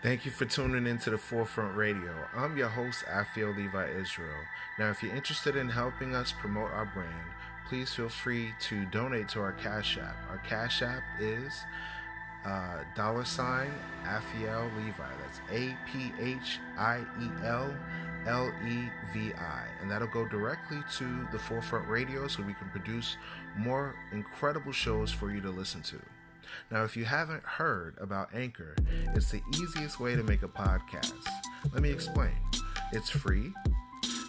Thank you for tuning into the Forefront Radio. I'm your host, Afio Levi Israel. Now, if you're interested in helping us promote our brand, please feel free to donate to our Cash App. Our Cash App is $Afiel Levi. That's APHIELLEVI. And that'll go directly to the Forefront Radio so we can produce more incredible shows for you to listen to. Now, if you haven't heard about Anchor, it's the easiest way to make a podcast. Let me explain. It's free.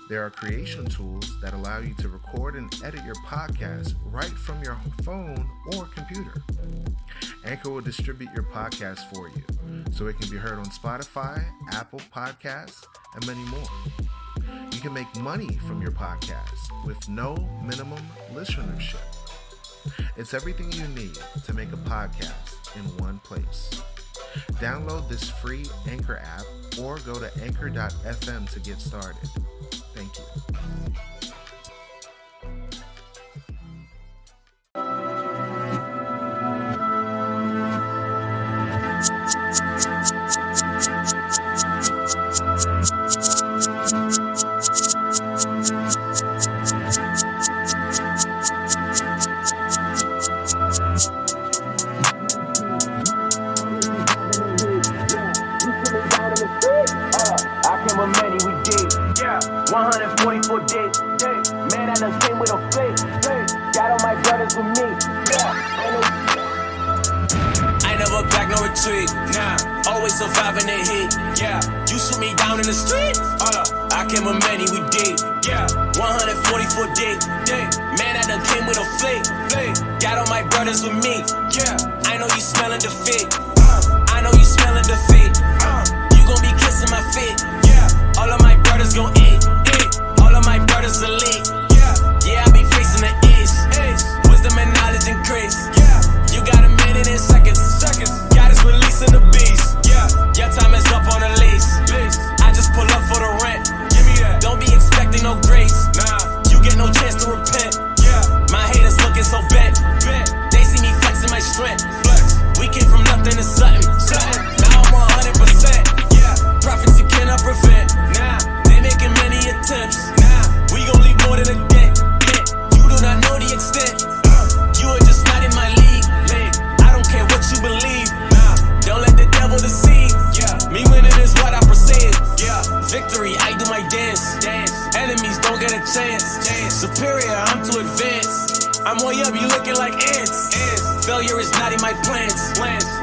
There are creation tools that allow you to record and edit your podcast right from your phone or computer. Anchor will distribute your podcast for you, so it can be heard on Spotify, Apple Podcasts, and many more. You can make money from your podcast with no minimum listenership. It's everything you need to make a podcast in one place. Download this free Anchor app or go to anchor.fm to get started. Thank you. Surviving the heat, yeah. You shoot me down in the street, I came with many, we did, yeah. 144 deep, man, I done came with a flick. Got all my brothers with me, yeah. I know you smelling defeat, I know you smelling defeat. You gon' be kissing my feet, yeah. All of my brothers gon' eat. All of my brothers elite, yeah. I be facing the east, wisdom and knowledge increase, yeah. You got a minute and seconds. God is releasing the beast. Your time is up on the lease. I just pull up for the rent. Give me that. Don't be expecting no grace. Nah. You get no chance to repent. Yeah. My haters looking so bent. They see me flexing my strength. We came from nothing to something. Now I'm 100%. Yeah. Prophecy cannot prevent. Nah. They making many attempts. Nah. We gon' leave more than a dent. You do not know the extent. You are just not in my league. I don't care what you believe. Don't let the devil deceive. Me winning is what I perceive. Victory, I do my dance. Enemies don't get a chance. Superior, I'm too advanced. I'm way up, you looking like ants. Failure is not in my plans.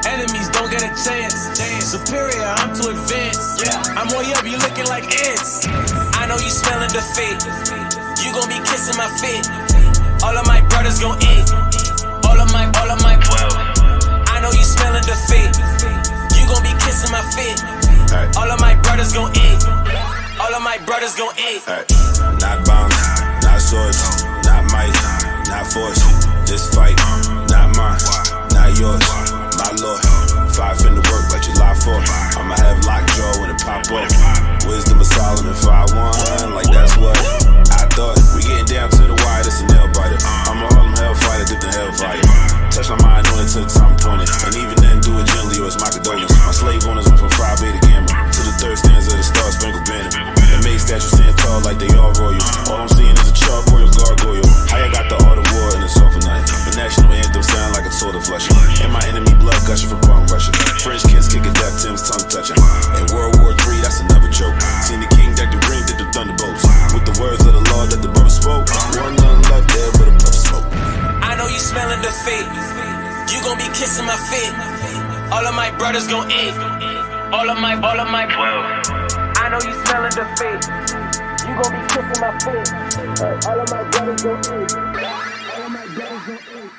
Enemies don't get a chance. Superior, I'm too advanced. I'm way up, you looking like ants. I know you smelling defeat. You gon' be kissing my feet. All of my brothers gon' eat. All of my. I know you smelling defeat. You gon' be kissing my feet. All of my brothers gon' eat. All of my brothers gon' eat. Not bombs, not swords, not might, not force. This fight, not mine, not yours. My lord, 5 finna work like July 4th. I'ma have lockjaw when it pop up. Wisdom of Solomon 5-1, like that's what I thought. We getting down to the wire, this a nail biter. I'm a Harlem hellfighter, dipped in hellfire. Touch my mind on it till the time pointed. And even then, do it gently or it's my condolence. My slave owners went from 5A to Gamma to the third stanza of the Star Spangled Banner. And made statues stand tall like they all royal. All I'm seeing is a chalk royal gargoyle. How you got the art of war and it's all for nothing. The national anthem sound like a sword of flushing. And my enemy blood gushing from bum rushing. French kiss kicking death, Tim's tongue touching. In World War III, that's another joke. Seen the king deck the ring, did the thunderbolts. With the words of the law that the brother spoke. One none left there but a puff of smoke. I know you smelling defeat. You gon' be kissing my feet. All of my brothers gon' eat. All of my. I know you smelling defeat. You gon' be kissing my feet. All of my brothers gon' eat. All of my brothers gon' eat.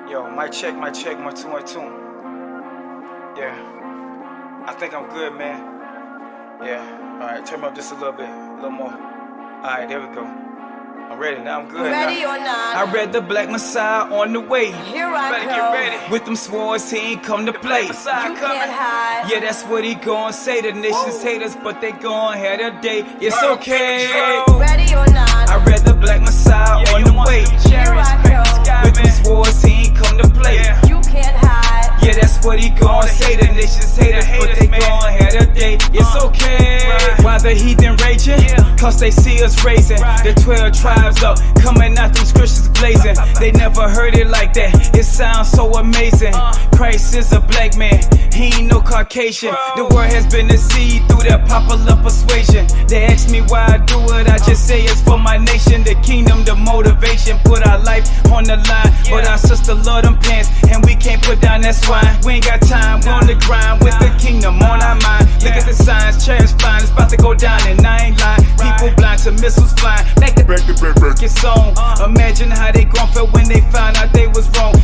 Yo, mic check, 1 2 1 2. Yeah, I think I'm good, man. Yeah, alright, turn me up just a little bit, a little more. Alright, there we go. I'm ready now, I'm good Ready now. or not? I read the Black Messiah on the way. Here I Better go. get ready. With them swords, he ain't come to play. You can't hide. Yeah, that's what he gon' say. The nations hate us, but they gon' have their day. It's okay. Ready or not? I read the Black Messiah on the way. Here I go. With them swords, he ain't come to play. You can't hide. Yeah, that's what he gon' say. The nations hate us, but they gon' have their day. It's okay. Why the heathen raging? Cause they see us raising. The 12 tribes up, coming out them scriptures blazing. They never heard it like that. It sounds so amazing. Christ is a black man. He ain't no Caucasian. The word has been deceived through that popular persuasion. They ask me why I do it. I just say it's for my nation, the kingdom, the motivation. Put our life on the line. But our sister love them pants, and we can't put down that swine. We ain't got time, we on the grind with the kingdom on our mind. Look at the signs, chariots flying, it's about to go down, and I ain't lying. People blind to missiles flying, like the it's on. Imagine how they gon' feel when they found out they was wrong.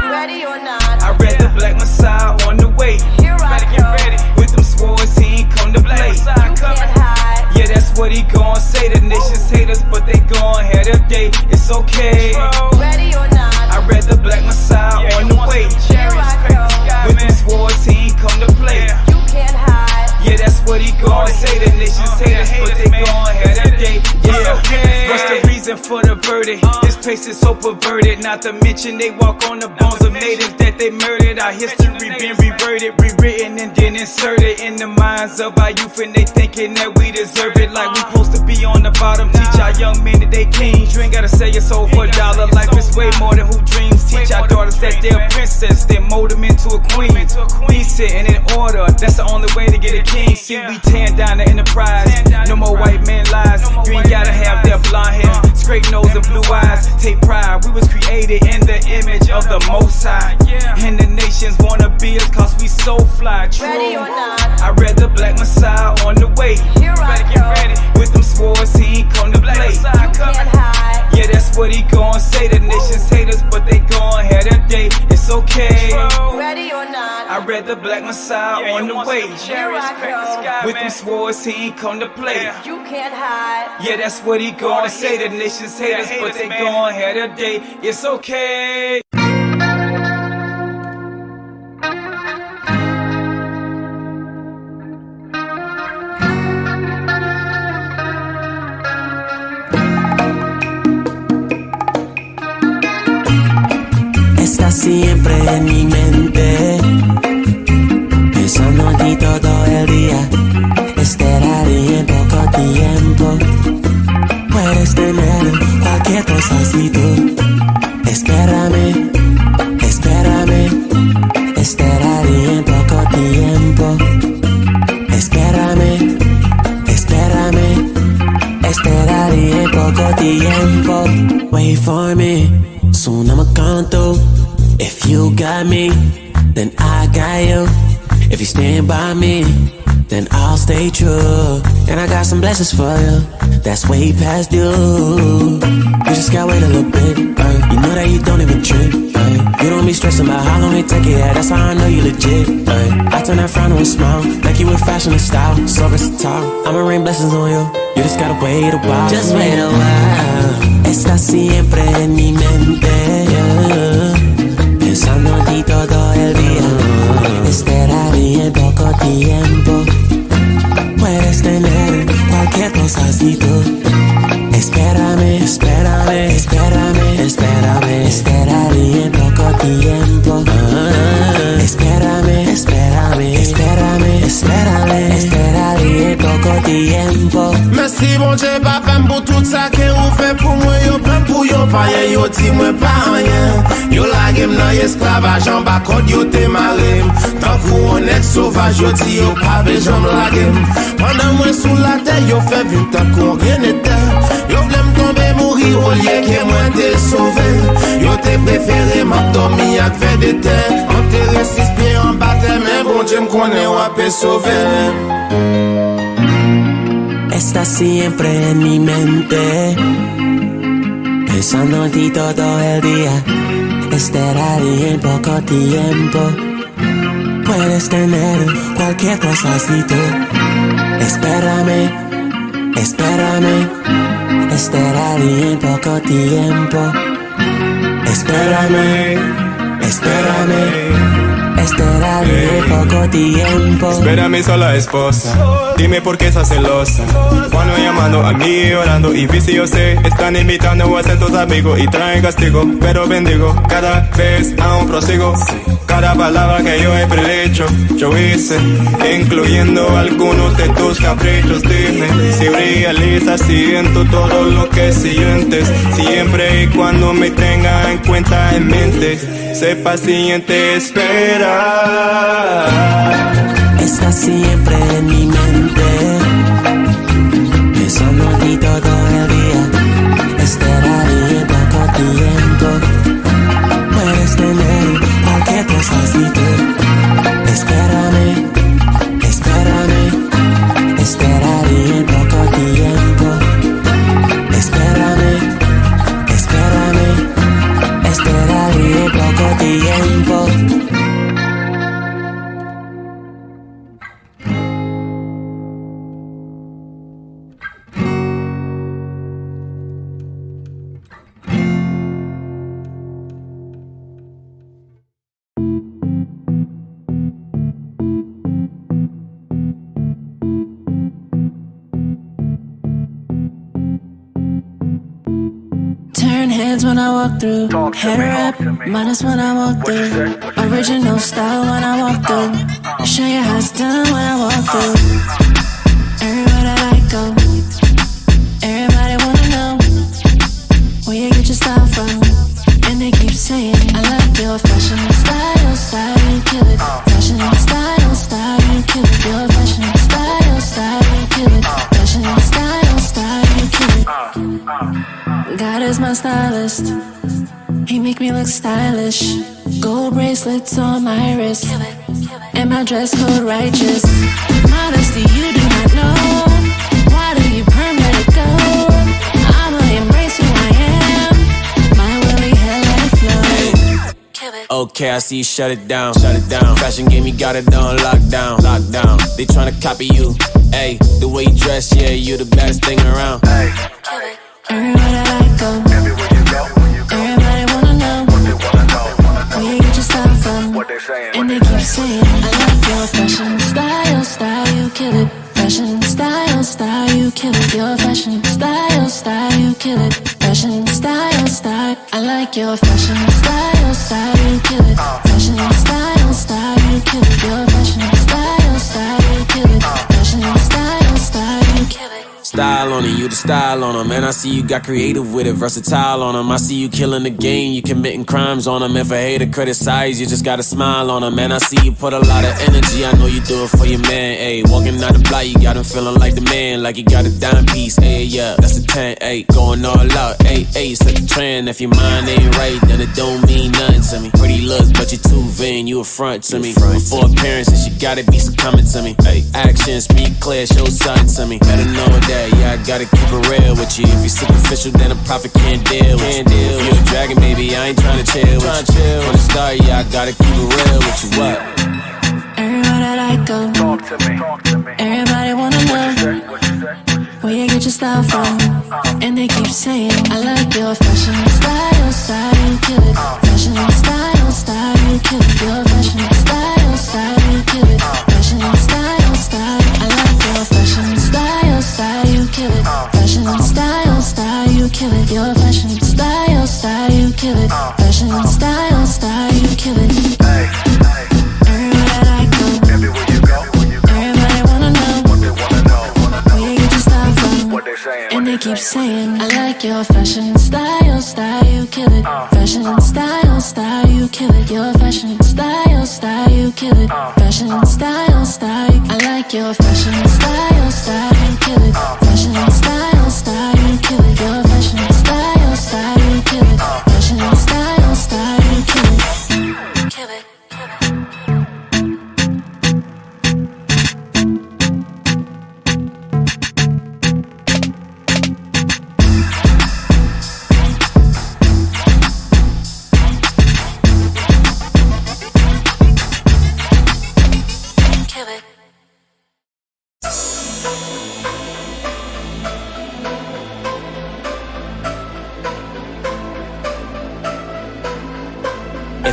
Ready or not? I read the Black Messiah on the way. Here I go. With them swords, he ain't come to play. You can't hide. Yeah, that's what he gon' say. The nations hate us, but they gon' have their day. It's okay. Ready or not? I read the Black Messiah on the way. Here I go. With them swords, he ain't come to play. You can't hide. Yeah, that's what he gon' say. The nations hate us, but they gon' have their day. It's okay. What's the reason for the verdict? This place is so perverted. Not to mention they walk on the bones of natives that they murdered. Our history been reverted, rewritten, and then inserted in the minds of our youth, and they thinking that we deserve it. Like we supposed to be on the bottom. Teach our young men that they kings. You ain't gotta sell your soul for a dollar. Life is way more than who dreams. Teach our daughters that they're a princess, then mold them into a queen. Decent and in order, that's the only way to get a king. See, we tearing down the enterprise. No more white man lies. You ain't gotta have their blonde hair, straight nose and blue eyes. Take pride, we was created in the image of the Most High. And the nations wanna be us cause we so fly. True. Ready or not? I read the Black Messiah on the way. Here I go. With them swords, he ain't come to play. You can't hide. Yeah, that's what he gon' say. The nations hate us, but they gon' have their day. It's okay. Ready or not? I read the Black Messiah on the way. Here I go. With them swords, he ain't come to play. You can't hide. Yeah, that's what he gon' say. The nations hate us, but they gon' have their day. It's okay. Estás siempre en mi mente, pensando en ti todo el día. Esperaré en poco tiempo. Puedes tener cualquier cosa si tú espérame, espérame. Esperaré en poco tiempo. Espérame, espérame. Esperaré en poco tiempo. Wait for me, soon I'ma come through. If you got me, then I got you. If you stand by me, then I'll stay true. And I got some blessings for you, that's way past due. You just gotta wait a little bit, you know that you don't even trip, you don't be stressing about how long it take, yeah, that's how I know you legit, I turn that frown to a smile, like you with fashion and style, so versatile. I'ma rain blessings on you, you just gotta wait a while. Just wait a while. Estás siempre en mi mente, pensando en ti todo el día. Esperaré en poco tiempo. Puedes tener cualquier cosa si tú espérame, espérame, espérame, espérame. Esperaré en poco tiempo. Espérame, espérame, espérame, espérame. Esperaré en poco tiempo. Merci bon Dieu papa pour tout ça que vous fait pour moi. Yo plein pour yo pas rien, yo dit moi pas rien. Yo la game dans esclavage en bas code yo te maré. Tant qu'on honnête sauvage yo dit yo pas besoin la game. Pendant moi sous la terre yo fait vite tant qu'on rien n'était. Yo voulait me tomber mourir au lieu que moi te sauver. Yo te préféré m'endormir avec fait des terres. Enterré 6 pieds en bas mais bon Dieu me connaît ou a peut sauver. Estás siempre en mi mente, pensando en ti todo el día. Esperaré en poco tiempo. Puedes tener cualquier cosa si tú espérame, Espérame, estaré en poco tiempo. Espérame, estaré en poco tiempo. Espérame sola esposa, dime por qué estás celosa. Cuando llamando a mí orando y vi si yo sé, están invitando a ser tus amigos y traen castigo. Pero bendigo, cada vez aún prosigo. Cada palabra que yo he predicho, yo hice, incluyendo algunos de tus caprichos. Dime si realizas, siento todo lo que sientes. Siempre y cuando me tenga en cuenta en mente, sé paciente, espera. Está siempre en mi mente. Eso no quito todavía. Estaré en poco tiempo. Puedes tener cualquier cosa si tú. Espérame, estaré en poco tiempo. Espérame, estaré en poco tiempo. Turn heads when I walk through. Hair wrap, minus when I walk through. Original style when I walk through. Show you how it's done when I walk through. Everybody like go. Everybody wanna know where you get your style from. And they keep saying, I like your fashion style, style, you kill it. Fashion style, style, you kill it. Your fashion style, style, you kill it. Fashion style, style, you kill it. God is my stylist. He make me look stylish. Gold bracelets on my wrist, and my dress code righteous. Modesty you do not know. Why do you permit it go? I'ma embrace who I am. My willy hell let it flow. Okay, I see you shut it down. Fashion game, you got it on lockdown. They tryna copy you. Ayy, the way you dress, yeah, you the baddest thing around. Everybody like go. Everybody wanna know where you get your style from. And they keep saying, I like your fashion style, style, you kill it. Fashion style, style, you kill it. Your fashion style, style, you kill it. Fashion style, style. I like your fashion style, style, you kill it. Fashion style, style, you kill it. Your fashion style, style, you kill it. Fashion style, style, you kill it. Style on it, you the style on them. Man, I see you got creative with it, versatile on them. I see you killing the game, you committing crimes on them. If a hater criticize, you just gotta smile on them. Man, I see you put a lot of energy, I know you do it for your man. Ayy, walking out the block, you got him feeling like the man, like you got a dime piece. Ayy, yeah, that's the 10, ayy, going all out. Ayy, set the trend. If your mind ain't right, then it don't mean nothing to me. Pretty looks, but you too vain, you a front to me. Before appearances, you gotta be succumbing to me. Ayy, actions speak clear, show something to me. Better know that. Yeah, I gotta keep it real with you. If you're superficial, then a prophet can't deal with you. If you're a dragon, baby, I ain't tryna chill with you. From the start, yeah, I gotta keep it real with you. What? Everybody like go. Everybody wanna know where you get your style from. And they keep saying, I like your fashion style, style, you kill it. Fashion style, style, you kill it. Your fashion style, style, you kill it. Fashion style, style. I like your fashion style, style, you kill it. Fashion style, style, you kill it. Your fashion style, style, you kill it. Fashion style, style, you kill it. Everybody like go. Everybody wanna know where you get your style from. And they keep saying, I like your fashion style, style, you kill it. Fashion style, style, you kill it. Your fashion style, style, you kill it. Fashion style, style. I like your fashion style, style, you kill it. Fashion style, style, you kill it. Your fashion style, style, you kill it. Fashion style, style, you kill it. Kill it.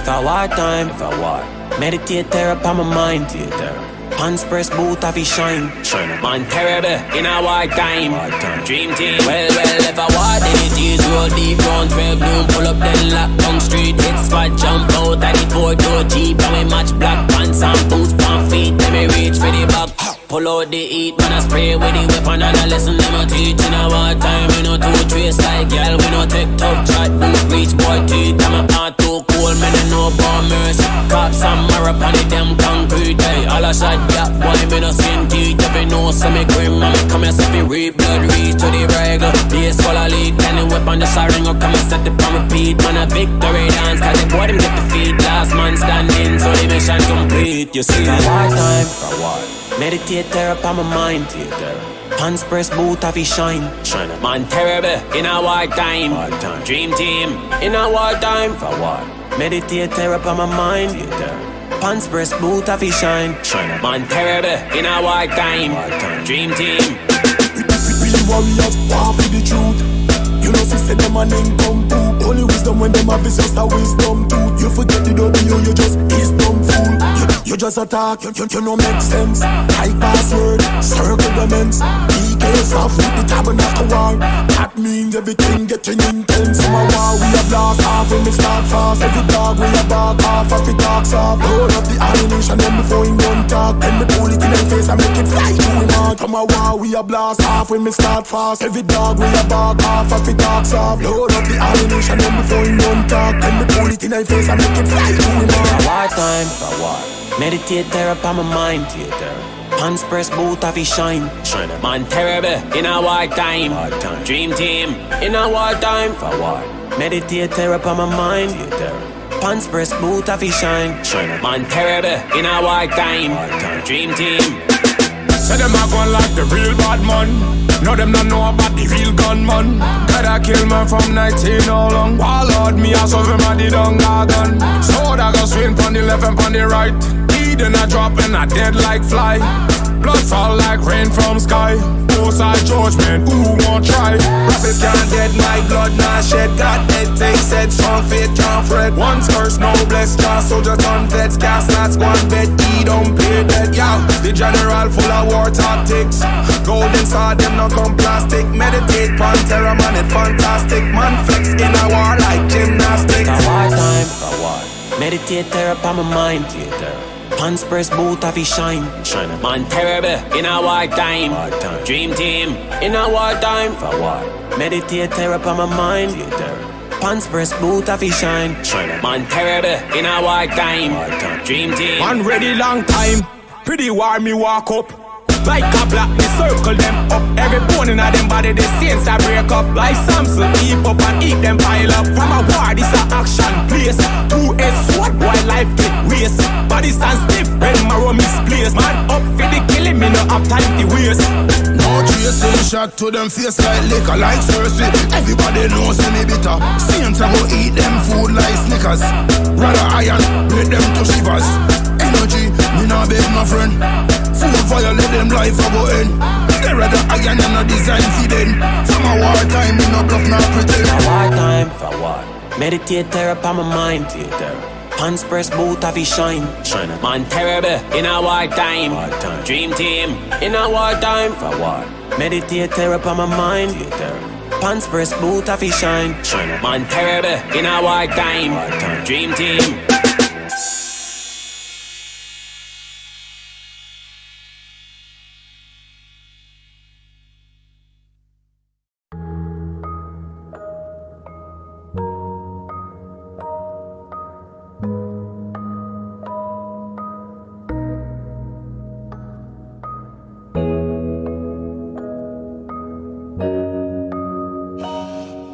If I war time, meditate, tear up on my mind. Hands press, boot off his shine. Man terrible in a war time. Dream team. Well, if I war, then it is roll deep round 12 noon. Pull up then lock down street. Hit spot, jump out. I need 4-door Jeep. And we match black pants and boots, pan feet. Let me reach for the back. Pull out the heat, man, I spray with the weapon and I listen them a teach. In a war time, we no two trace like y'all. We no take tough chat, boot reach boy teeth. I'm a part too cool, man, I no bombers. Cops and marap on the damn concrete. Hey, all I shot that boy, me no skin teeth. If you know some me grim, man, me come here so fi reap blood reach to the regular. Base full of lead, can the weapon the siren go come and set the pan repeat. Man, a victory dance, cause the boy them get the feet. Last man standing, so the mission complete. You see, war time, meditate, tear up on my mind. Hands press, boot off his shine. Man terrible in a war time. Dream team in a war time. Meditate, tear up on my mind. Pants press, boot off his shine. Man terrible in a war time. Dream team. We warriors, war for the truth. You know, sister, them and then come poop. Only wisdom when them have is just a wisdom tooth. You forget the W, you just is dumb fool. You just attack, you know make sense. High password, circle remnants. PK yourself with the tabernacle war. That means everything getting intense. From a war we a blast off when we start fast. Every dog we a bark off of the dogs off. Load up the ammunition then before him don't talk. Then me pull it in his face and make it fly to him out. From a war we a blast off when we start fast. Every dog we a bark off of the dogs off. Load up the ammunition then before him don't talk. Then me pull it in his face and make it fly to him out. War time, meditate, tear up on my mind. Hands press, boot off his shine. Man terrible in a war time. Dream team in a war time. Meditate, tear up on my mind. Pants press, boot off his shine. Man terrible in a war time. Dream team. Say them a gun like the real bad man. No them not know about the real gunman. Gotta kill man from 19 all long. Warlord me as of him a the dung gun. So that go swing pon the left and pon the right. Then I drop and I dead like fly. Blood fall like rain from sky. Outside judgment, who won't try? Rappers can't dead, my blood not shed. God dead, take said, strong faith can't fret. One's curse, no blessed, just soldiers on vets. Cast not squad bed, he don't play dead. Yeah, the general full of war tactics. Golden sword, them not come plastic. Meditate, Pantera, man, it fantastic. Man flex in a war like gymnastics. It's a war time, meditate, tear up on my mind. Hands press, boot off his shine. Man terrible in a war time. Dream team in a war time. Meditate, tear up on my mind. Pants press, boot off his shine. Man terrible in a war time. Dream team. Man ready long time. Pretty war me walk up. Like a black, me circle them up. Every bone in them body, the saints I break up. Like Samson, heap up and eat them pile up. From a war, this a action place. 2-edged sword, boy, life get waste. Body stand stiff when marrow misplaced. Man up for the killing, me no have time to waste. No tracing shot to them face like liquor, like Cersei. Everybody knows me bitter. Saints I go eat them food like Snickers. Rather iron, break them to shivers. Energy, me not beg no friend. Full fire, let them life a go end. They rather iron and a design for them. From a war time, me no bluff, not pretend. A war time, meditate, tear up on my mind. Hands press, boot off his shine. Man terrible in a war time. Dream team in a war time. Meditate, tear up on my mind. Pants press, boot off his shine. Man terrible in a war time. Dream team.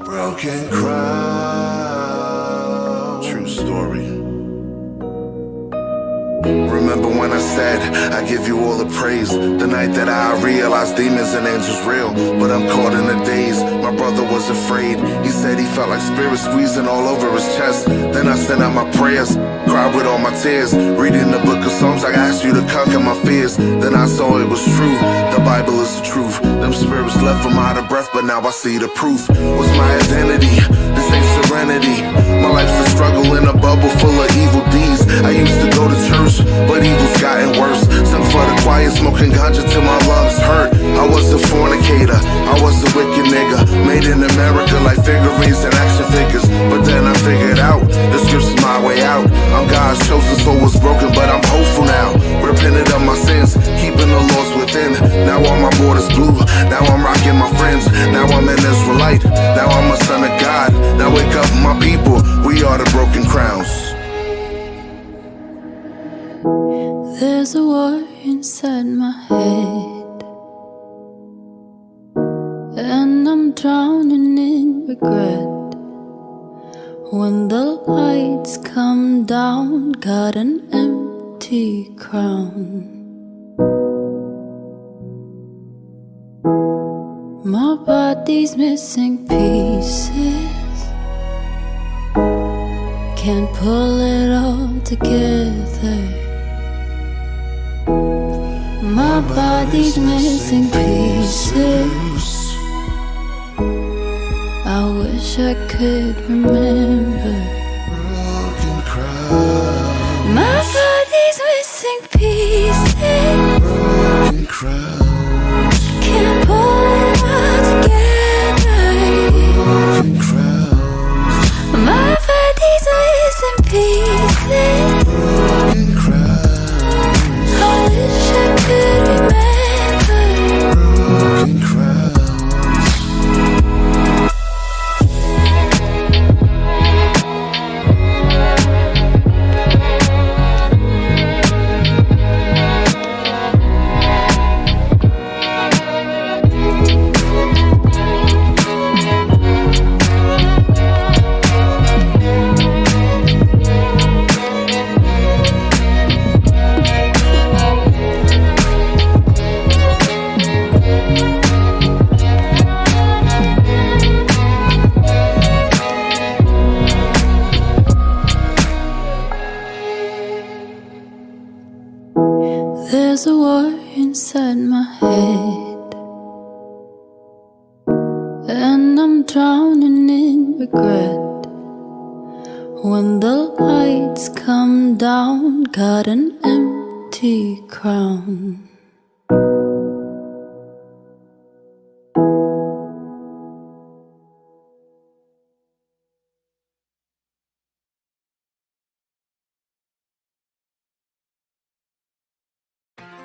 Broken crown, true story. remember when I said I give you all the praise. The night that I realized demons and angels real, but I'm caught in a daze. My brother was afraid. He said he felt like spirits squeezing all over his chest. Then I sent out my prayers, cried with all my tears, reading the book of Psalms. I asked you to conquer my fears. Then I saw it was true. The Bible is the truth. Them spirits left from out of breath, but now I see the proof. What's my identity? This ain't serenity. My life's a struggle in a bubble full of evil deeds. I used to go to church, but evil's gotten worse. Sung for the choir, smoking ganja till my lungs hurt. I was a fornicator, I was a wicked nigga, made in America like figurines and action figures. But then I figured out, the script's my way out. I'm God's chosen, soul was broken, but I'm hopeful now. Repented of my sins, keeping the laws within. Now all my borders blue, now I'm rocking my friends. Now I'm an Israelite, now I'm a son of God. Now wake up my people, we are the broken crowns. There's a war inside my head, and I'm drowning in regret. When the lights come down, got an empty crown. My body's missing pieces, can't pull it all together. My body's missing pieces, I wish I could remember. My body's missing pieces, can't pull it all together. My body's missing pieces, I wish I could remember. There's a war inside my head, and I'm drowning in regret. When the lights come down, got an empty crown.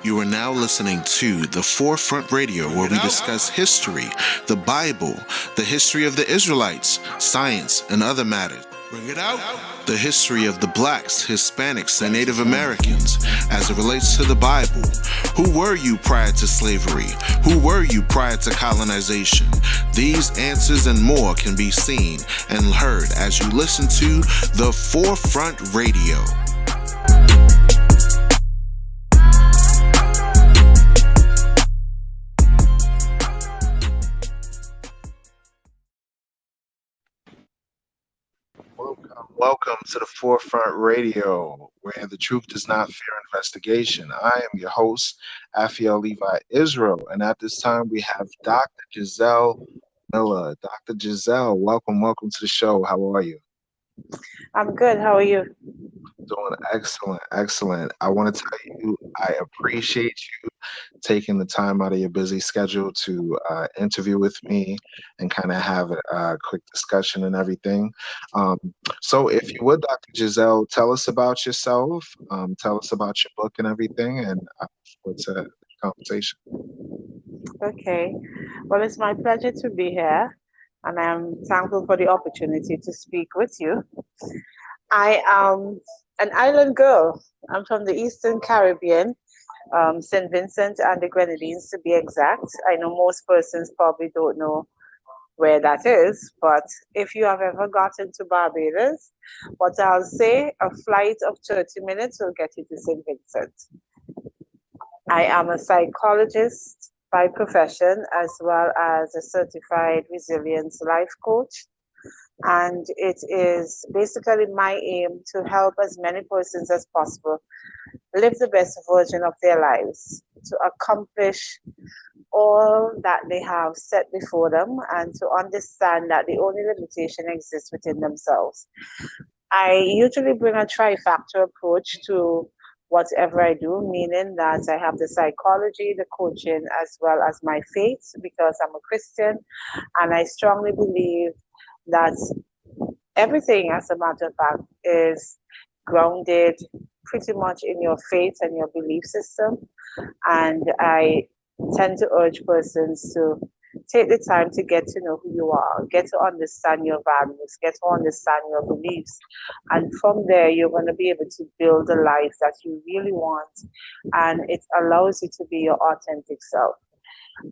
You are now listening to The Forefront Radio, where we discuss history, the Bible, the history of the Israelites, science, and other matters. Bring it out. The history of the blacks, Hispanics, and Native Americans as it relates to the Bible. Who were you prior to slavery? Who were you prior to colonization? These answers and more can be seen and heard as you listen to The Forefront Radio. Welcome to the Forefront Radio, where the truth does not fear investigation. I am your host, Afiel Levi Israel, and at this time we have Dr. Jozelle Miller. Dr. Jozelle, welcome to the show. How are you? I'm good. How are you? Doing excellent. I want to tell you, I appreciate you taking the time out of your busy schedule to interview with me and kind of have a quick discussion and everything. So if you would, Dr. Jozelle, tell us about yourself, tell us about your book and everything, and I look forward to the conversation. Okay. Well, it's my pleasure to be here, and I'm thankful for the opportunity to speak with you. I am an island girl. I'm from the Eastern Caribbean, St. Vincent and the Grenadines to be exact. I know most persons probably don't know where that is, but if you have ever gotten to Barbados, what I'll say, a flight of 30 minutes will get you to St. Vincent. I am a psychologist by profession as well as a certified resilience life coach. And it is basically my aim to help as many persons as possible live the best version of their lives, to accomplish all that they have set before them, and to understand that the only limitation exists within themselves. I usually bring a trifactor approach to whatever I do, meaning that I have the psychology, the coaching, as well as my faith, because I'm a Christian, and I strongly believe that everything, as a matter of fact, is grounded pretty much in your faith and your belief system. And I tend to urge persons to take the time to get to know who you are, get to understand your values, get to understand your beliefs. And from there, you're going to be able to build a life that you really want. And it allows you to be your authentic self.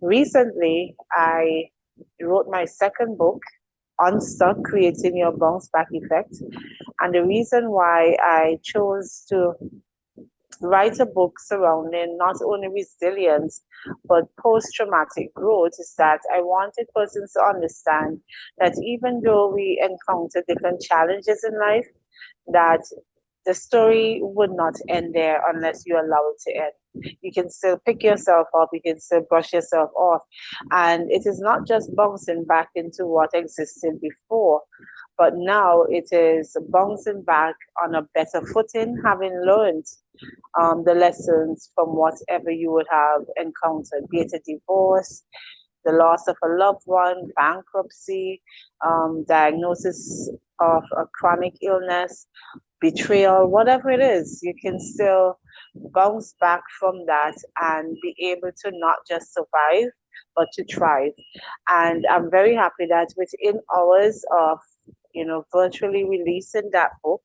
Recently, I wrote my second book, Unstuck, Creating Your Bounce Back Effect. And the reason why I chose to write a book surrounding not only resilience but post traumatic growth is that I wanted persons to understand that even though we encounter different challenges in life, that the story would not end there unless you allow it to end. You can still pick yourself up, you can still brush yourself off. And it is not just bouncing back into what existed before, but now it is bouncing back on a better footing, having learned the lessons from whatever you would have encountered, be it a divorce, the loss of a loved one, bankruptcy, diagnosis of a chronic illness, betrayal, whatever it is, you can still bounce back from that and be able to not just survive, but to thrive. And I'm very happy that within hours of virtually releasing that book,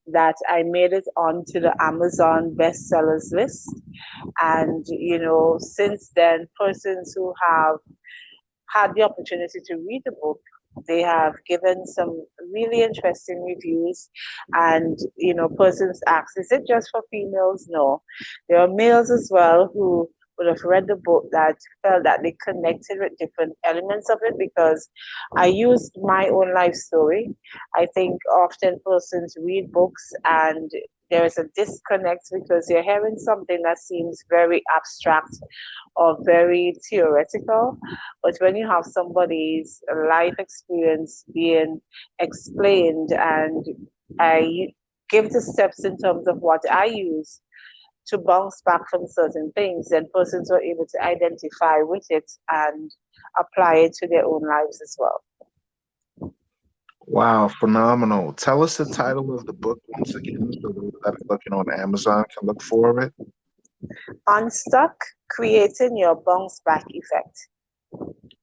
that I made it onto the Amazon bestsellers list. And since then, persons who have had the opportunity to read the book, they have given some really interesting reviews. And persons ask, is it just for females? No, there are males as well who would have read the book that felt that they connected with different elements of it, because I used my own life story. I think often persons read books and there is a disconnect because you're hearing something that seems very abstract or very theoretical. But when you have somebody's life experience being explained, and I give the steps in terms of what I use to bounce back from certain things, then persons are able to identify with it and apply it to their own lives as well. Wow, phenomenal. Tell us the title of the book once again so those that are looking on Amazon can look for it. Unstuck, Creating Your Bounce Back Effect.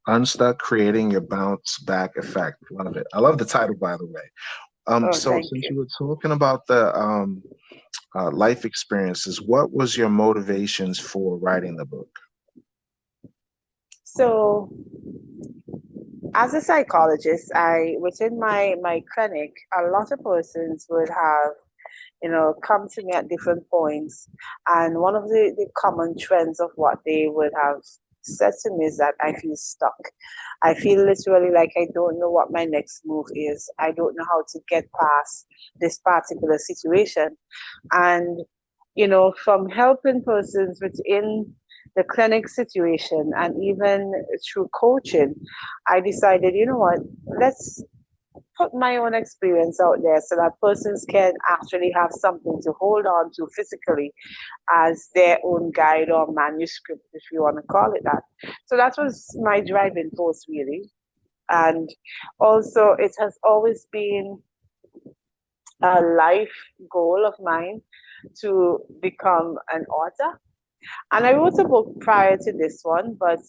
Unstuck, Creating Your Bounce Back Effect. Love it. I love the title, by the way. So since you were talking about the life experiences, what was your motivations for writing the book? So, as a psychologist, within my clinic, a lot of persons would have come to me at different points. And one of the common trends of what they would have said to me is that I feel stuck. I feel literally like I don't know what my next move is. I don't know how to get past this particular situation. And, from helping persons within the clinic situation and even through coaching, I decided, you know what, let's put my own experience out there so that persons can actually have something to hold on to physically as their own guide or manuscript, if you want to call it that. So that was my driving force, really. And also, it has always been a life goal of mine to become an author. And I wrote a book prior to this one, but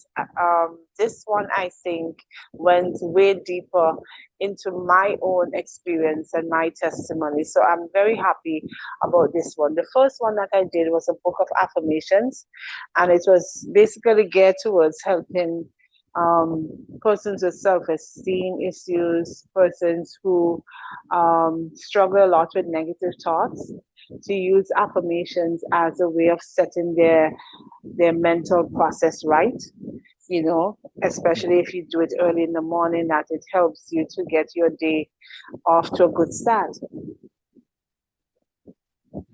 this one I think went way deeper into my own experience and my testimony. So I'm very happy about this one. The first one that I did was a book of affirmations, and it was basically geared towards helping persons with self-esteem issues, persons who struggle a lot with negative thoughts, to use affirmations as a way of setting their mental process right. You know, especially if you do it early in the morning, that it helps you to get your day off to a good start.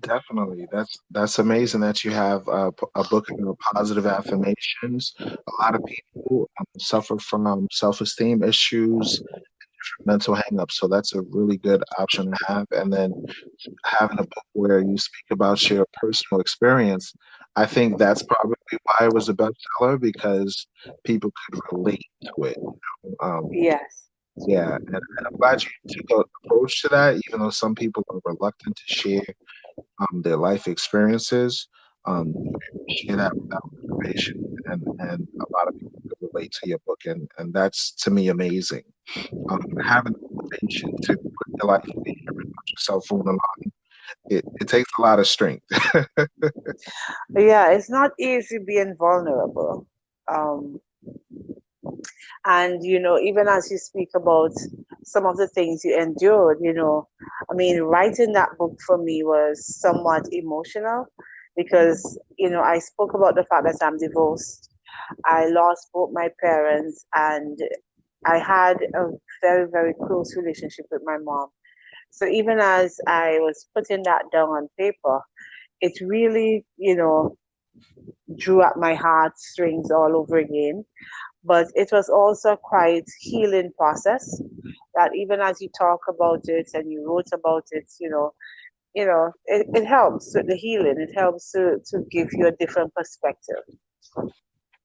Definitely. That's amazing that you have a book of positive affirmations. A lot of people suffer from self-esteem issues, mental hangups, so that's a really good option to have. And then having a book where you speak about your personal experience, I think that's probably why it was a bestseller because people could relate to it. Yes. Yeah, and I'm glad you took an approach to that, even though some people are reluctant to share their life experiences. You share that without reservation, and a lot of people could relate to your book, and that's to me amazing. Having the motivation to put your life in the air and put yourself on the line, it takes a lot of strength. Yeah, it's not easy being vulnerable. Um, and, even as you speak about some of the things you endured, I mean, writing that book for me was somewhat emotional because, I spoke about the fact that I'm divorced. I lost both my parents, and I had a very, very close relationship with my mom. So even as I was putting that down on paper, it really, drew at my heartstrings all over again. But it was also quite healing process that even as you talk about it and you wrote about it, it helps with the healing. It helps to give you a different perspective.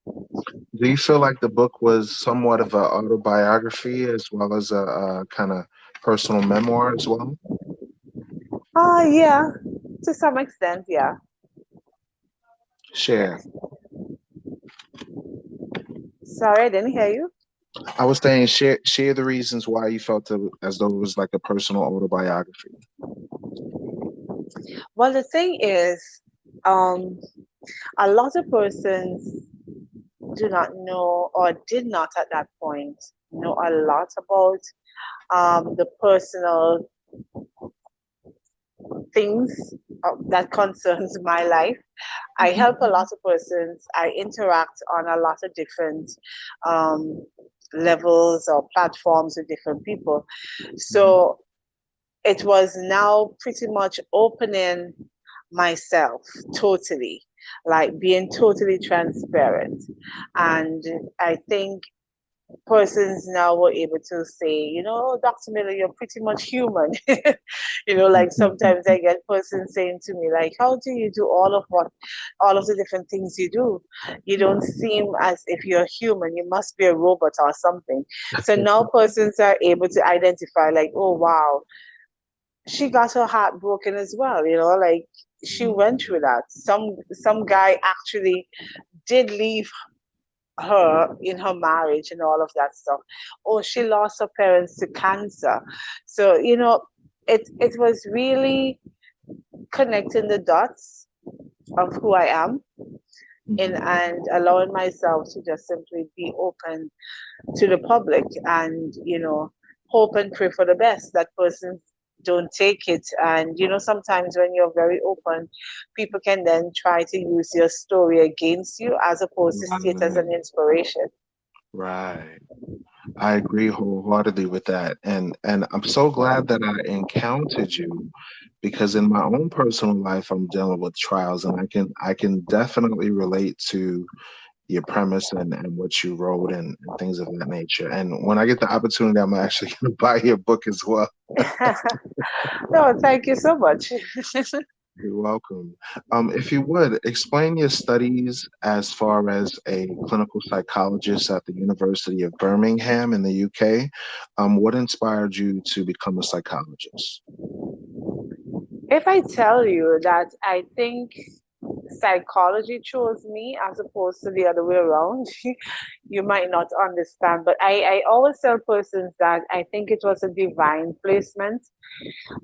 Do you feel like the book was somewhat of an autobiography as well as a kind of personal memoir as well? Yeah, to some extent, yeah. Share. Sorry, I didn't hear you. I was saying share the reasons why you felt as though it was like a personal autobiography. Well, the thing is, um, a lot of persons do not know or did not at that point know a lot about the personal things that concerns my life. I help a lot of persons. I interact on a lot of different um, levels or platforms with different people. So it was now pretty much opening myself totally, like being totally transparent. And I think persons now were able to say, Dr. Miller, you're pretty much human. Like sometimes I get persons saying to me, like, how do you do all of the different things you do? You don't seem as if you're human. You must be a robot or something. So now persons are able to identify, like, oh, wow, she got her heart broken as well, like she went through that. Some guy actually did leave her in her marriage and all of that stuff. Oh, she lost her parents to cancer. So, it was really connecting the dots of who I am and allowing myself to just simply be open to the public and, hope and pray for the best that person don't take it. And, sometimes when you're very open, people can then try to use your story against you as opposed to see it as an inspiration. Right. I agree wholeheartedly with that. And I'm so glad that I encountered you because in my own personal life I'm dealing with trials and I can definitely relate to your premise and what you wrote and things of that nature. And when I get the opportunity, I'm actually gonna buy your book as well. No, thank you so much. You're welcome. If you would, explain your studies as far as a clinical psychologist at the University of Birmingham in the UK. What inspired you to become a psychologist? If I tell you that I think psychology chose me as opposed to the other way around, you might not understand. But I always tell persons that I think it was a divine placement.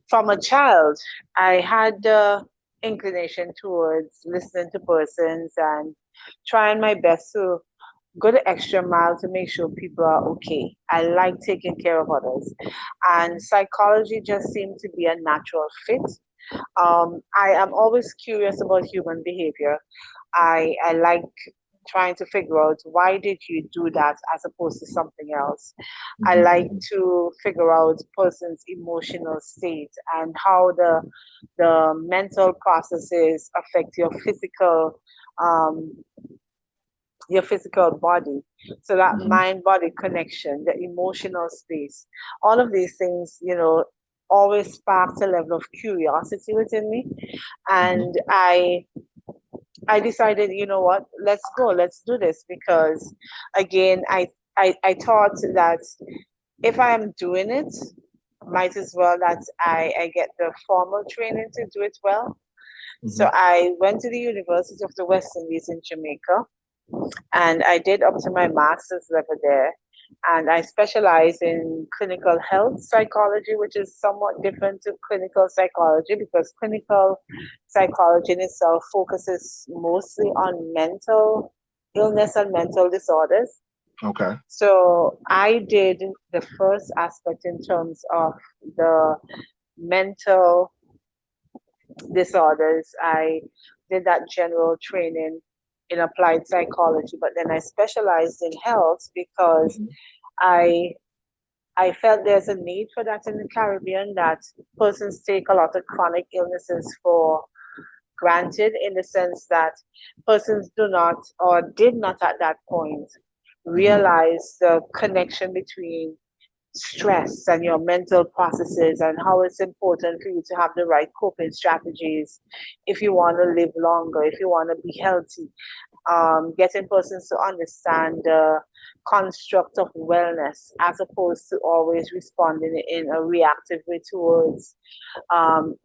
From a child, I had the inclination towards listening to persons and trying my best to go the extra mile to make sure people are okay. I like taking care of others. And psychology just seemed to be a natural fit. I am always curious about human behavior. I like trying to figure out why did you do that as opposed to something else. I like to figure out person's emotional state and how the mental processes affect um, your physical body. So that mind body connection, the emotional space, all of these things, always sparked a level of curiosity within me. And I decided, you know what, let's go, let's do this because again, I thought that if I am doing it, might as well that I get the formal training to do it well. So I went to the University of the West Indies in Jamaica and I did up to my master's level there. And I specialize in clinical health psychology, which is somewhat different to clinical psychology because clinical psychology in itself focuses mostly on mental illness and mental disorders. Okay. So I did the first aspect in terms of the mental disorders. I did that general training in applied psychology, but then I specialized in health because I I felt there's a need for that in the Caribbean that persons take a lot of chronic illnesses for granted in the sense that persons do not or did not at that point realize the connection between stress and your mental processes and how it's important for you to have the right coping strategies if you want to live longer, if you want to be healthy. Getting persons to understand the construct of wellness as opposed to always responding in a reactive way towards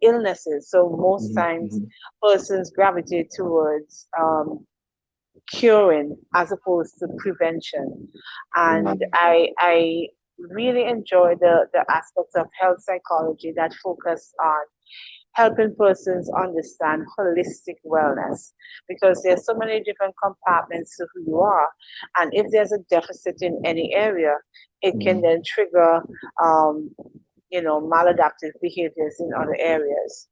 illnesses. So most times persons gravitate towards curing as opposed to prevention. And I really enjoy the aspects of health psychology that focus on helping persons understand holistic wellness because there's so many different compartments to who you are. And if there's a deficit in any area, it can then trigger maladaptive behaviors in other areas.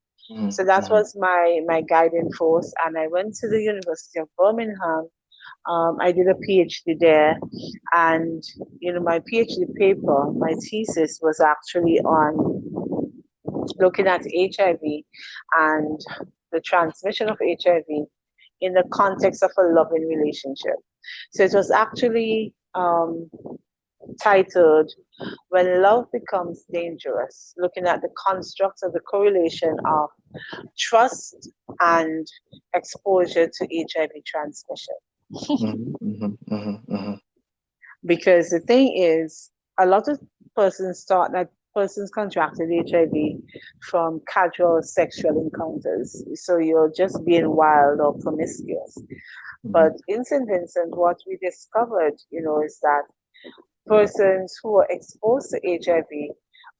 So that was my guiding force. And I went to the University of Birmingham. I did a PhD there, and my PhD paper, my thesis was actually on looking at HIV and the transmission of HIV in the context of a loving relationship. So it was actually titled When Love Becomes Dangerous, looking at the constructs of the correlation of trust and exposure to HIV transmission. Because the thing is, a lot of persons thought that persons contracted HIV from casual sexual encounters. So you're just being wild or promiscuous. But in St. Vincent, what we discovered, is that persons who were exposed to HIV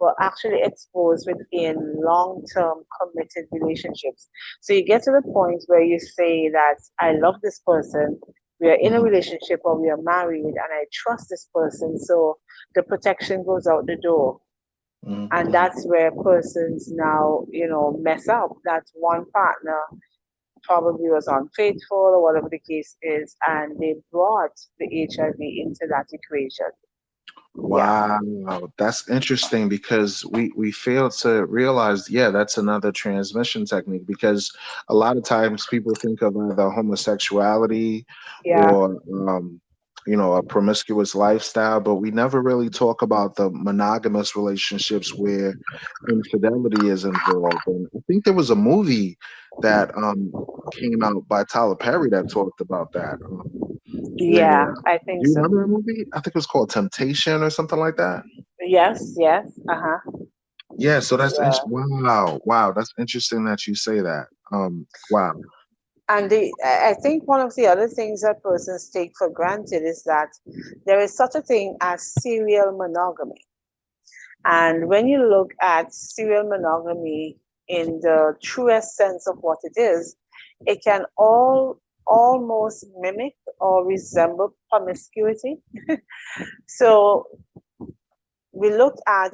were actually exposed within long-term committed relationships. So you get to the point where you say that I love this person, we are in a relationship or we are married and I trust this person, so the protection goes out the door. And that's where persons now, mess up. That one partner probably was unfaithful or whatever the case is, and they brought the HIV into that equation. Wow, that's interesting because we fail to realize, yeah, that's another transmission technique because a lot of times people think of either homosexuality Yeah. or a promiscuous lifestyle, but we never really talk about the monogamous relationships where infidelity is involved. And I think there was a movie that came out by Tyler Perry that talked about that. Yeah, Where I do think you so. remember that movie? I think it was called Temptation or something like that. Yes, yes. Uh-huh. Yeah, so that's Yeah. wow, that's interesting that you say that. Wow. And I think one of the other things that persons take for granted is that there is such a thing as serial monogamy. And when you look at serial monogamy in the truest sense of what it is, it can all almost mimic or resemble promiscuity. So we looked at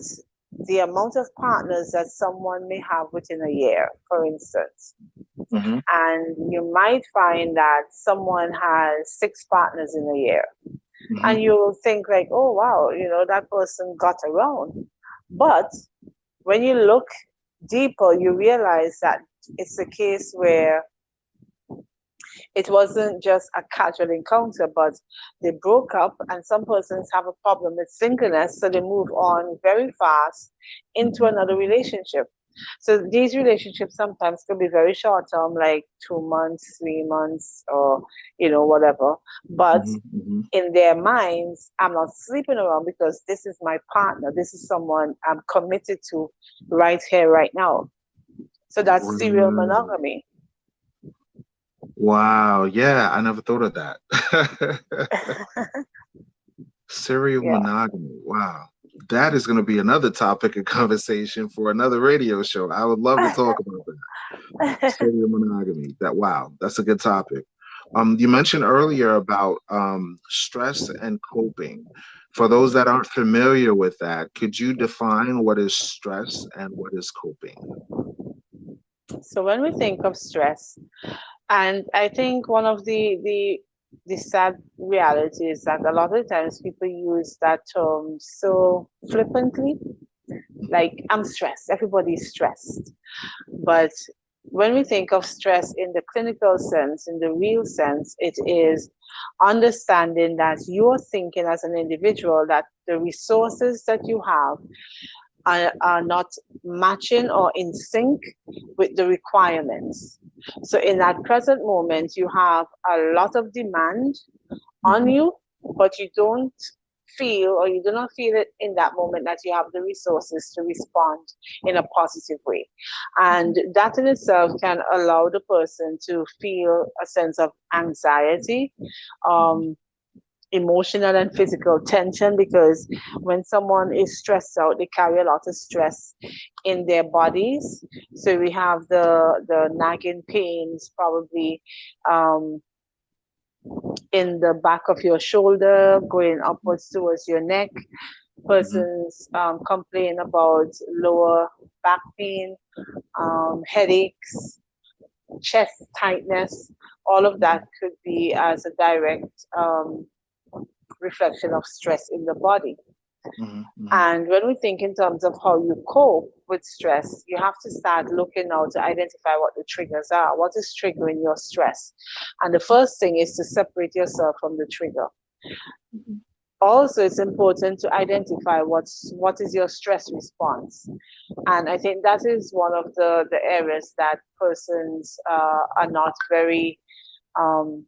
the amount of partners that someone may have within a year, for instance. Mm-hmm. And you might find that someone has 6 partners in a year. Mm-hmm. And you'll think like, oh wow, that person got around. But when you look deeper, you realize that it's a case where it wasn't just a casual encounter, but they broke up, and some persons have a problem with singleness, so they move on very fast into another relationship. So these relationships sometimes could be very short term, like 2 months, 3 months, or whatever. But Mm-hmm. in their minds, I'm not sleeping around because this is my partner. This is someone I'm committed to right here, right now. So that's serial Right. monogamy. Wow. Yeah, I never thought of that. Serial Yeah. monogamy. Wow. That is going to be another topic of conversation for another radio show. I would love to talk about that. Serial monogamy. Wow, that's a good topic. You mentioned earlier about stress and coping. For those that aren't familiar with that, could you define what is stress and what is coping? So when we think of stress, and I think one of the sad reality is that a lot of times people use that term so flippantly, like I'm stressed, everybody's stressed. But when we think of stress in the clinical sense, in the real sense, it is understanding that you're thinking as an individual that the resources that you have are not matching or in sync with the requirements. So in that present moment, you have a lot of demand on Mhm. you, but you don't feel, or you do not feel it in that moment, that you have the resources to respond in a positive way. And that in itself can allow the person to feel a sense of anxiety, um, emotional and physical tension, because when someone is stressed out, they carry a lot of stress in their bodies. So we have the nagging pains, probably um, in the back of your shoulder, going upwards towards your neck. Mhm. Persons complain about lower back pain, headaches, chest tightness. All of that could be as a direct reflection of stress in the body. Mhm. Mhm. And when we think in terms of how you cope with stress, you have to start looking now to identify what the triggers are. What is triggering your stress? And the first thing is to separate yourself from the trigger. Mhm. Also, it's important to identify what is your stress response. And I think that is one of the areas that persons are not very um,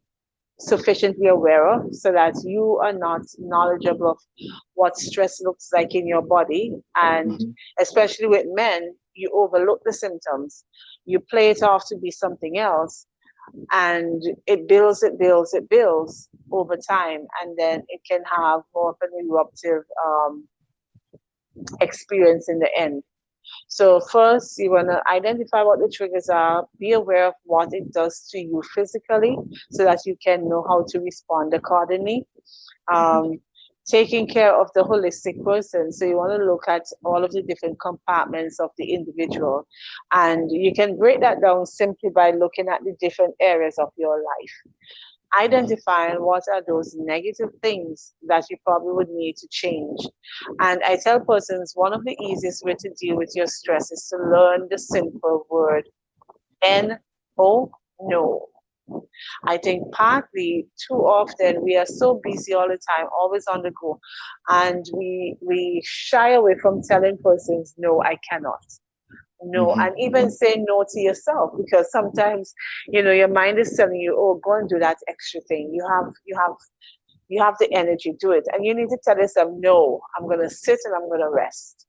sufficiently aware of, so that you are not knowledgeable of what stress looks like in your body. And Mhm. especially with men, you overlook the symptoms, you play it off to be something else, and it builds over time, and then it can have more of an eruptive experience in the end. So first, you want to identify what the triggers are, be aware of what it does to you physically, so that you can know how to respond accordingly. Mhm. Um, Taking care of the holistic person. So you want to look at all of the different compartments of the individual. And you can break that down simply by looking at the different areas of your life, Mhm. identifying what are those negative things that you probably would need to change. And I tell persons one of the easiest way to deal with your stress is to learn the simple word no. No. I think partly too often we are so busy all the time, always on the go, and we shy away from telling persons no, I cannot. No, Mhm. and even Mhm. say no to yourself, because sometimes your mind is telling you, oh, go and do that extra thing. You have the energy, do it, and you need to tell yourself, no, I'm going to sit and I'm going to rest.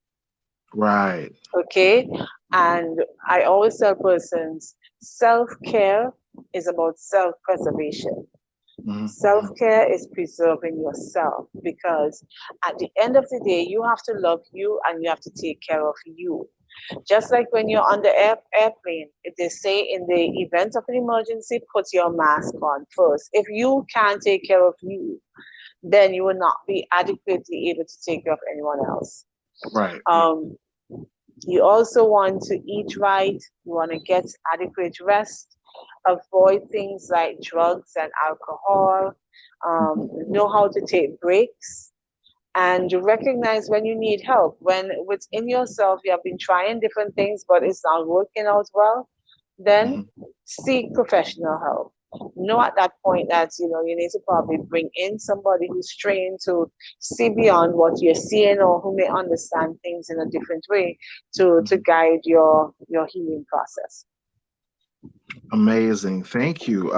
Right. Okay. And I always tell persons, self-care is about self-preservation. Mhm. Mhm. Self-care is preserving yourself, because at the end of the day, you have to love you and you have to take care of you. Just like when you're on the airplane, if they say in the event of an emergency, put your mask on first. If you can't take care of you, then you will not be adequately able to take care of anyone else. Right. You also want to eat right. You want to get adequate rest. Avoid things like drugs and alcohol. Know how to take breaks and you recognize when you need help. When within yourself you have been trying different things, but it's not working out well, then seek professional help. Know at that point that you need to probably bring in somebody who's trained to see beyond what you're seeing or who may understand things in a different way to guide your healing process. Amazing. Thank you.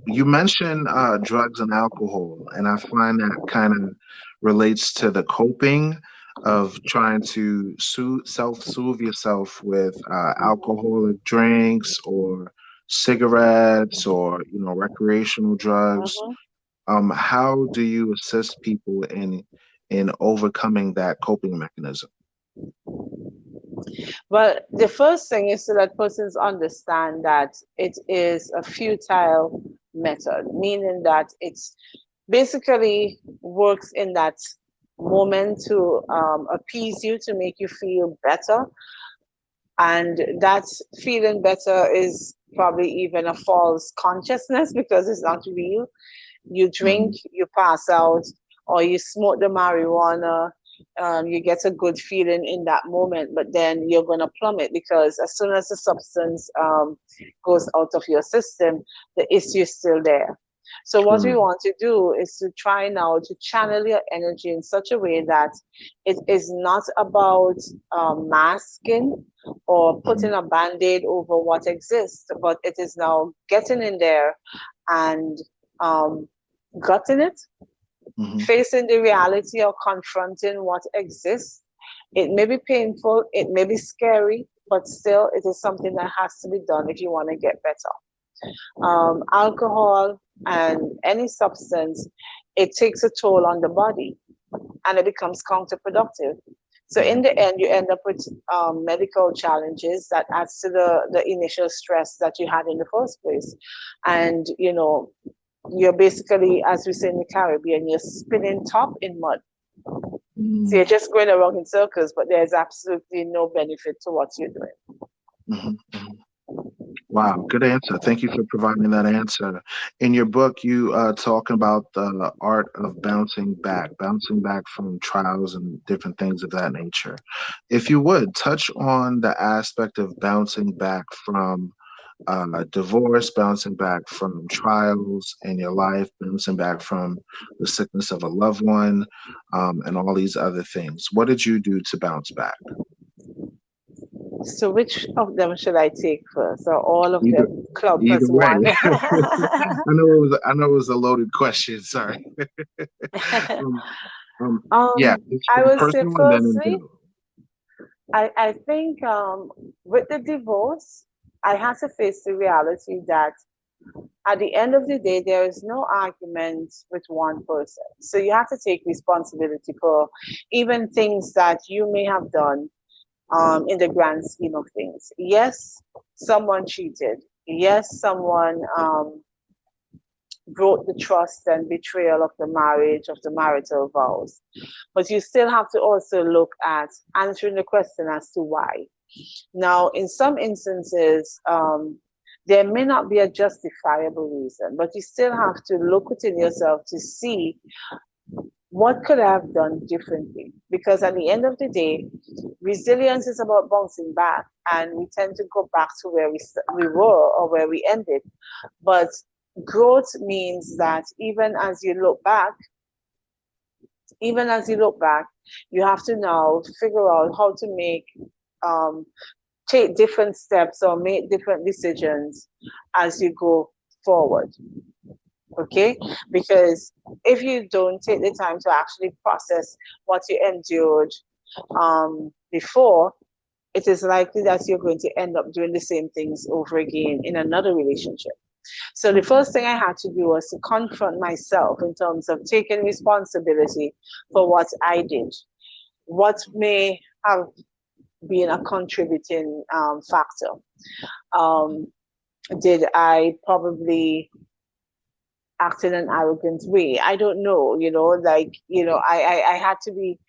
You mentioned drugs and alcohol, and I find that kind of relates to the coping of trying to self-soothe yourself with alcoholic drinks or cigarettes or recreational drugs. How do you assist people in overcoming that coping mechanism? Well, the first thing is to let persons understand that it is a futile method, meaning that it's basically works in that moment to appease you, to make you feel better. And that feeling better is probably even a false consciousness because it's not real. You drink, you pass out, or you smoke the marijuana, you get a good feeling in that moment, but then you're going to plummet because as soon as the substance goes out of your system, the issue is still there. So what we want to do is to try now to channel your energy in such a way that it is not about masking or putting a band-aid over what exists, but it is now getting in there and gutting it, facing the reality or confronting what exists. It may be painful, it may be scary, but still it is something that has to be done if you want to get better. Alcohol and any substance, it takes a toll on the body and it becomes counterproductive. So in the end, you end up with medical challenges that adds to the initial stress that you had in the first place. And, you're basically, as we say in the Caribbean, you're spinning top in mud. So you're just going around in circles, but there's absolutely no benefit to what you're doing. Wow, good answer. Thank you for providing that answer. In your book, you talk about the art of bouncing back from trials and different things of that nature. If you would, touch on the aspect of bouncing back from divorce, bouncing back from trials in your life, bouncing back from the sickness of a loved one, and all these other things. What did you do to bounce back? So which of them should I take first, or all of them club Either as way. one? I know it was a loaded question. Sorry. Yeah, it's I would say personal and then in firstly, general. I think with the divorce, I had to face the reality that at the end of the day, there is no argument with one person. So you have to take responsibility for even things that you may have done in the grand scheme of things. Yes, someone cheated. Yes, someone broke the trust and betrayal of the marriage, of the marital vows. But you still have to also look at answering the question as to why. Now, in some instances, there may not be a justifiable reason, but you still have to look within yourself to see what could I have done differently? Because at the end of the day, resilience is about bouncing back, and we tend to go back to where we were or where we ended. But growth means that even as you look back, you have to now figure out how to take different steps or make different decisions as you go forward. Okay, because if you don't take the time to actually process what you endured before, it is likely that you're going to end up doing the same things over again in another relationship. So the first thing I had to do was to confront myself in terms of taking responsibility for what I did, what may have being a contributing factor. Did I probably act in an arrogant way? I don't know, I had to be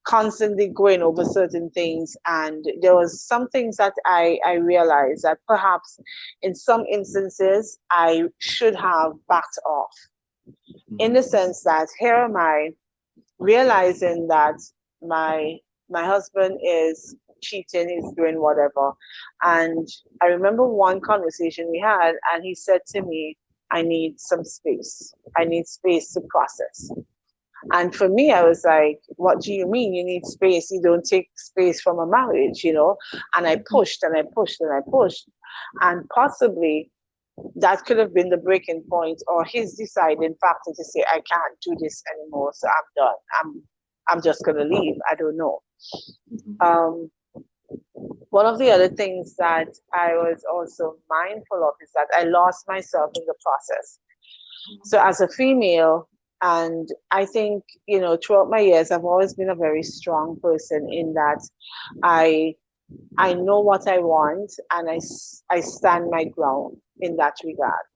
constantly going over certain things, and there was some things that I realized that perhaps in some instances I should have backed off, in the sense that here am I realizing that my husband is cheating, he's doing whatever. And I remember one conversation we had, and he said to me, I need some space. I need space to process. And for me, I was like, what do you mean you need space? You don't take space from a marriage, And I pushed and I pushed and I pushed. And possibly that could have been the breaking point or his deciding factor to say, I can't do this anymore, so I'm done. I'm just gonna leave. I don't know. One of the other things that I was also mindful of is that I lost myself in the process. So as a female, and I think, throughout my years, I've always been a very strong person in that I know what I want, and I stand my ground in that regard.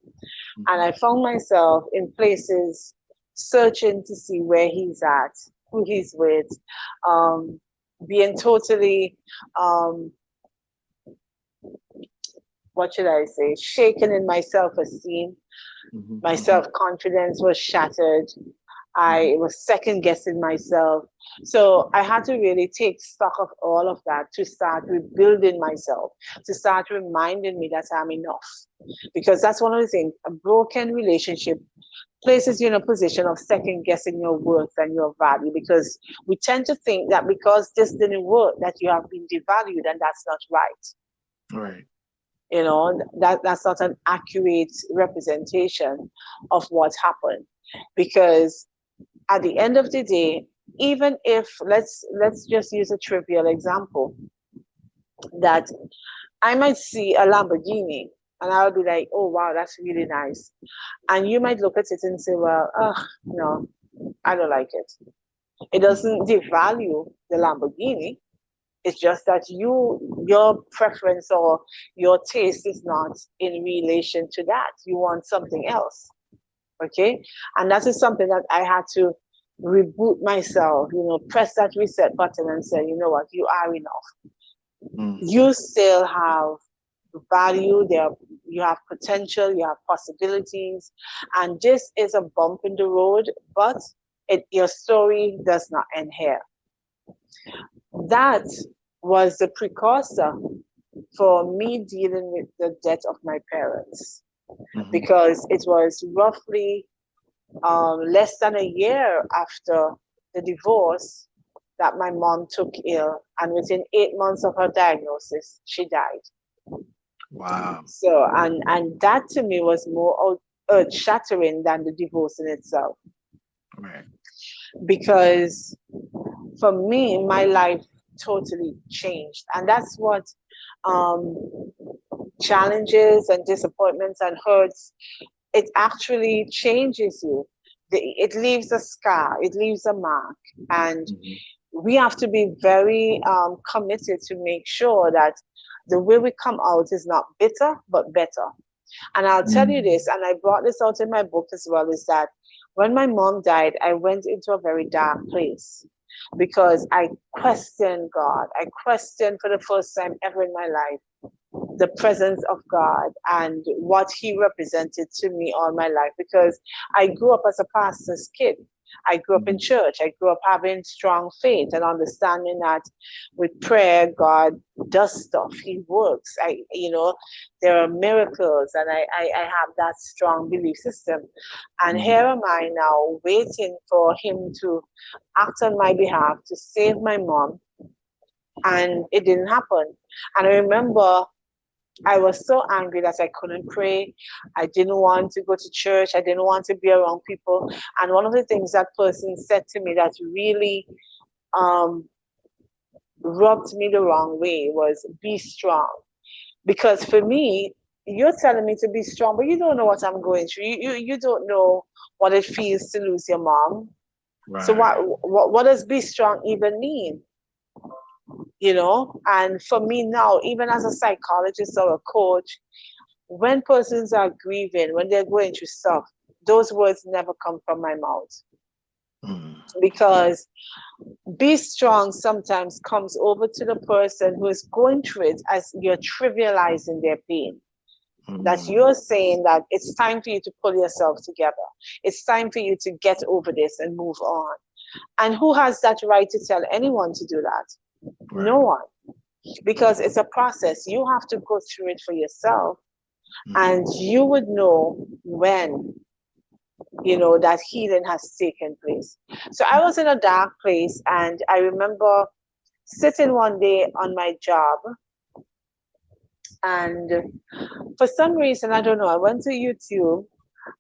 And I found myself in places searching to see where he's at, who he's with, being totally, what should I say, shaken in my self-esteem. My self-confidence was shattered. I was second guessing myself. So I had to really take stock of all of that to start rebuilding myself, to start reminding me that I'm enough. Because that's one of the things, a broken relationship places you in a position of second guessing your worth and your value, because we tend to think that because this didn't work, that you have been devalued, and that's not right. Right. That's not an accurate representation of what happened. Because at the end of the day, even if let's just use a trivial example, that I might see a Lamborghini and I'll be like, oh wow, that's really nice. And you might look at it and say, well, no, I don't like it. It doesn't devalue the Lamborghini. It's just that your preference or your taste is not in relation to that. You want something else. Okay? And that is something that I had to reboot myself, press that reset button and say, you know what, you are enough. You still have value, you have potential, you have possibilities, and this is a bump in the road, but your story does not end here. That was the precursor for me dealing with the death of my parents, because it was roughly less than a year after the divorce that my mom took ill, and within 8 months of her diagnosis, she died. Wow. So, and that to me was more earth-shattering than the divorce in itself. Right. Because for me, my life totally changed. And that's what challenges and disappointments and hurts, it actually changes you. It leaves a scar, it leaves a mark. And we have to be very committed to make sure that the way we come out is not bitter, but better. And I'll tell you this, and I brought this out in my book as well, is that when my mom died, I went into a very dark place because I questioned God. I questioned for the first time ever in my life the presence of God and what he represented to me all my life, because I grew up as a pastor's kid. I grew up in church. I grew up having strong faith and understanding that with prayer, God does stuff. He works. There are miracles, and I have that strong belief system. And here am I now waiting for him to act on my behalf to save my mom. And it didn't happen. And I remember I was so angry that I couldn't pray. I didn't want to go to church. I didn't want to be around people. And one of the things that person said to me that really rubbed me the wrong way was, be strong. Because for me, you're telling me to be strong, but you don't know what I'm going through. You don't know what it feels to lose your mom. Right. So what does be strong even mean? And for me now, even as a psychologist or a coach, when persons are grieving, when they're going through stuff, those words never come from my mouth. Because be strong sometimes comes over to the person who is going through it as you're trivializing their pain. That you're saying that it's time for you to pull yourself together. It's time for you to get over this and move on. And who has that right to tell anyone to do that? Right. No one. Because it's a process. You have to go through it for yourself. And you would know when, that healing has taken place. So I was in a dark place, and I remember sitting one day on my job, and for some reason, I don't know, I went to YouTube,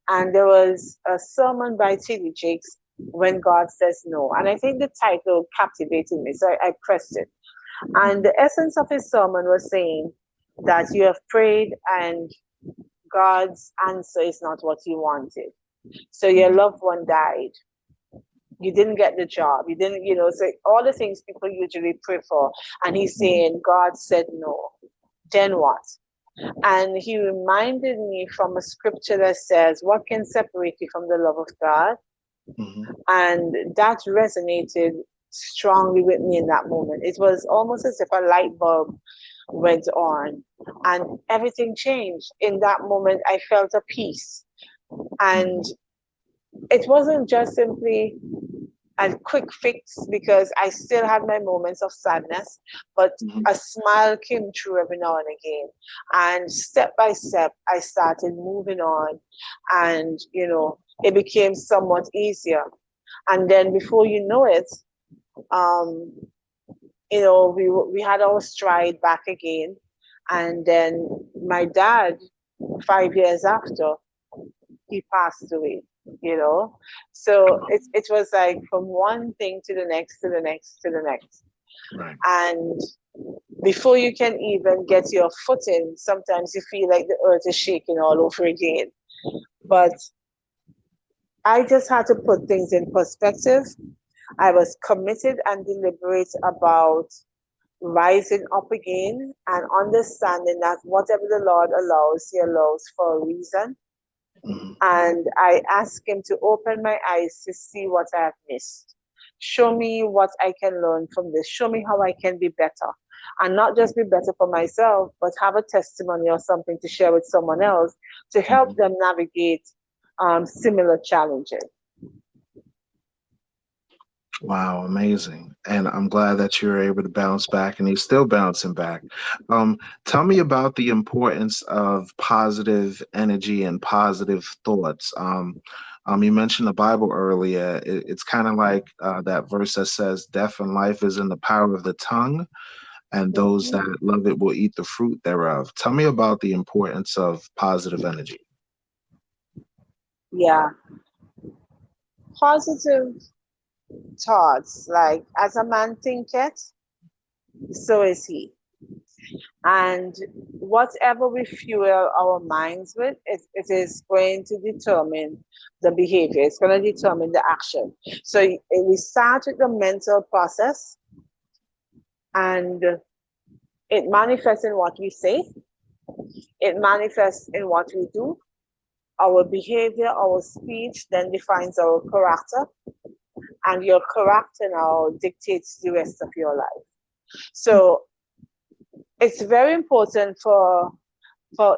and there was a sermon by T.D. Jakes, When God Says No. And I think the title captivated me, so I pressed it. And the essence of his sermon was saying that you have prayed and God's answer is not what you wanted. So your loved one died. You didn't get the job. You didn't, so all the things people usually pray for. And he's saying, God said no. Then what? And he reminded me from a scripture that says, what can separate you from the love of God? And that resonated strongly with me in that moment. It was almost as if a light bulb went on and everything changed. In that moment, I felt a peace. And it wasn't just simply a quick fix, because I still had my moments of sadness, but a smile came through every now and again. And step by step, I started moving on, and, it became somewhat easier. And then before you know it, we had our stride back again. And then my dad, 5 years after, he passed away, So it was like from one thing to the next, to the next, to the next. Right. And before you can even get your foot in, sometimes you feel like the earth is shaking all over again. But I just had to put things in perspective. I was committed and deliberate about rising up again and understanding that whatever the Lord allows, he allows for a reason. And I asked him to open my eyes to see what I have missed. Show me what I can learn from this. Show me how I can be better. And not just be better for myself, but have a testimony or something to share with someone else to help them navigate similar challenges. Wow, amazing. And I'm glad that you're able to bounce back, and you're still bouncing back. Tell me about the importance of positive energy and positive thoughts. You mentioned the Bible earlier. It's kind of like that verse that says, death and life is in the power of the tongue, and those that love it will eat the fruit thereof. Tell me about the importance of positive energy. Yeah. Positive thoughts, like as a man thinketh, so is he. And whatever we fuel our minds with, it is going to determine the behavior. It's going to determine the action. So we start with the mental process, and it manifests in what we say. It manifests in what we do. Our behavior, our speech then defines our character. And your character now dictates the rest of your life. So it's very important for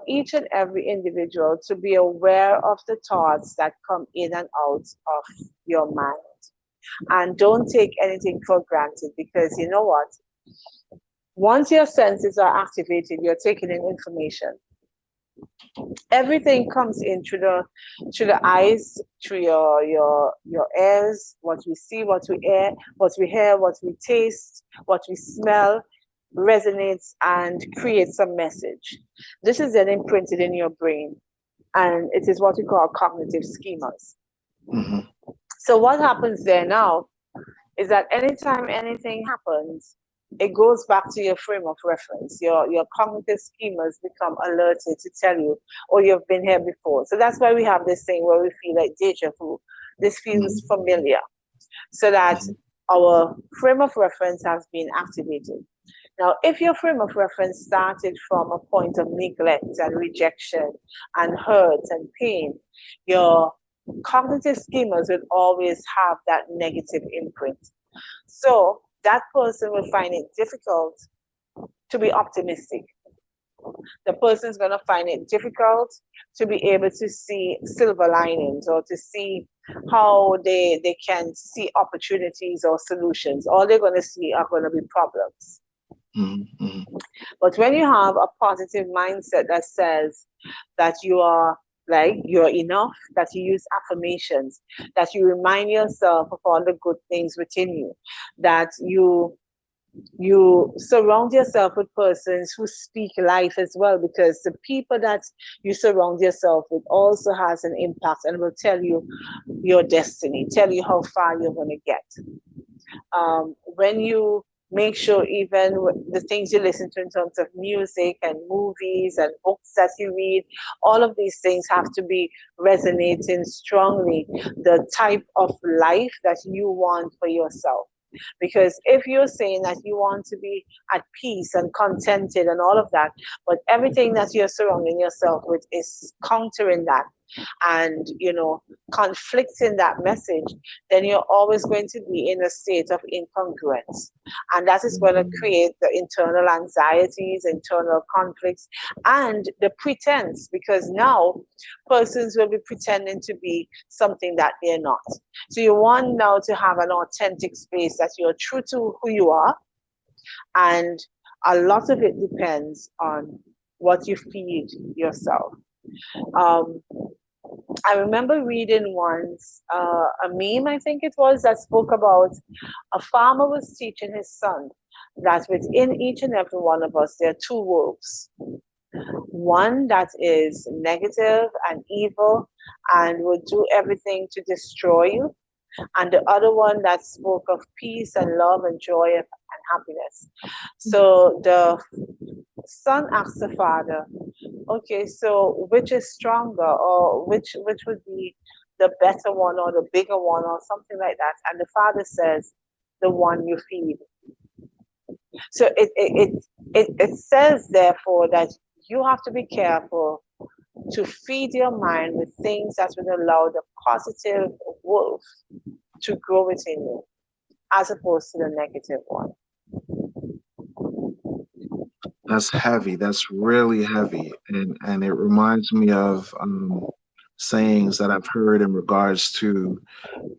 each and every individual to be aware of the thoughts that come in and out of your mind. And don't take anything for granted, because you know what? Once your senses are activated, you're taking in information. Everything comes in through the eyes, through your ears, what we see, what we hear, what we taste, what we smell, resonates and creates a message. This is then imprinted in your brain, and it is what we call cognitive schemas. So what happens there now is that anytime anything happens, it goes back to your frame of reference. Your cognitive schemas become alerted to tell you, oh, you've been here before. So that's why we have this thing where we feel like deja vu. This feels familiar. So that our frame of reference has been activated. Now, if your frame of reference started from a point of neglect and rejection and hurt and pain, your cognitive schemas will always have that negative imprint. So that person will find it difficult to be optimistic. The person is going to find it difficult to be able to see silver linings or to see how they can see opportunities or solutions. All they're going to see are going to be problems. But when you have a positive mindset that says that you are like you're enough, that you use affirmations, that you remind yourself of all the good things within you, that you surround yourself with persons who speak life as well, because the people that you surround yourself with also has an impact and will tell you your destiny, tell you how far you're going to get. When you make sure even the things you listen to in terms of music and movies and books that you read, all of these things have to be resonating strongly the type of life that you want for yourself. Because if you're saying that you want to be at peace and contented and all of that, but everything that you're surrounding yourself with is countering that and conflicting that message, then you're always going to be in a state of incongruence, and that is going to create the internal anxieties, internal conflicts, and the pretense, because now persons will be pretending to be something that they're not. So you want now to have an authentic space that you're true to who you are, and a lot of it depends on what you feed yourself. I remember reading once a meme, I think it was, that spoke about a farmer was teaching his son that within each and every one of us, there are two wolves. One that is negative and evil and will do everything to destroy you, and the other one that spoke of peace and love and joy and happiness. So the son asked the father, okay, so which is stronger, or which would be the better one or the bigger one or something like that? And the father says, the one you feed. So it says therefore that you have to be careful to feed your mind with things that will allow the positive wolf to grow within you, as opposed to the negative one. That's heavy. That's really heavy, and it reminds me of sayings that I've heard in regards to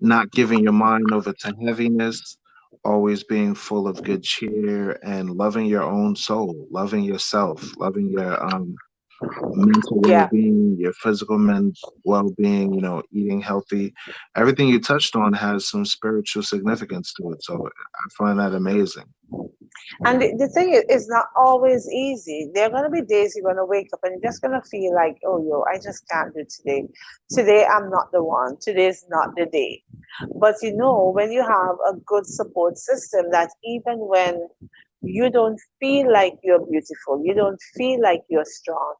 not giving your mind over to heaviness, always being full of good cheer, and loving your own soul, loving yourself, loving your mental Yeah. well-being, your physical well-being. Eating healthy. Everything you touched on has some spiritual significance to it. So I find that amazing. And the thing is, it's not always easy. There are going to be days you're going to wake up and you're just going to feel like, oh, yo, I just can't do today. Today, I'm not the one. Today's not the day. But when you have a good support system, that even when you don't feel like you're beautiful, you don't feel like you're strong,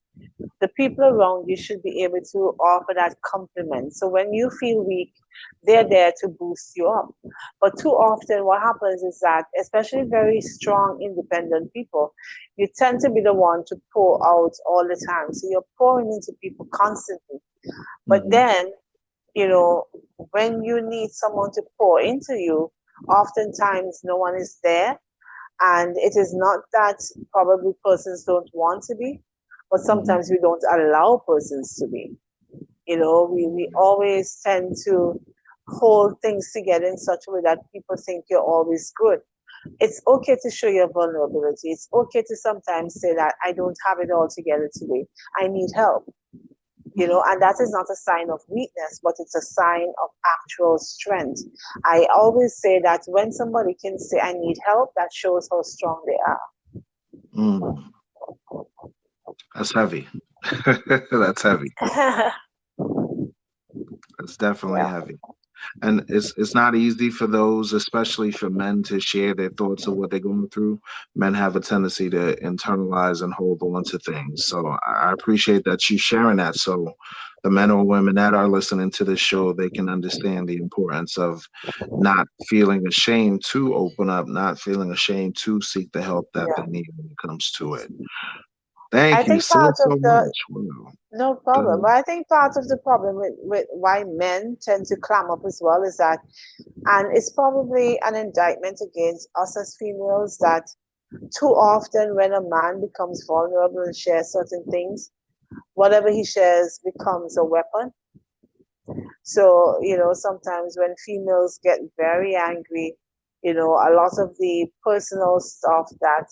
the people around you should be able to offer that compliment. So when you feel weak, they're there to boost you up. But too often, what happens is that, especially very strong, independent people, you tend to be the one to pour out all the time. So you're pouring into people constantly. But then, when you need someone to pour into you, oftentimes no one is there. And it is not that probably persons don't want to be, but sometimes we don't allow persons to be. We always tend to hold things together in such a way that people think you're always good. It's okay to show your vulnerability. It's okay to sometimes say that I don't have it all together today. I need help. And that is not a sign of weakness, but it's a sign of actual strength. I always say that when somebody can say, I need help, that shows how strong they are. That's heavy. That's heavy. That's definitely heavy. And it's not easy for those, especially for men, to share their thoughts of what they're going through. Men have a tendency to internalize and hold on to things. So I appreciate that you sharing that. So the men or women that are listening to this show, they can understand the importance of not feeling ashamed to open up, not feeling ashamed to seek the help that they Yeah. need when it comes to it. I Thank you think so part of so the much. Wow. no Go problem. ahead. But I think part of the problem with why men tend to clam up as well is that, and it's probably an indictment against us as females, that too often when a man becomes vulnerable and shares certain things, whatever he shares becomes a weapon. So, sometimes when females get very angry, a lot of the personal stuff that,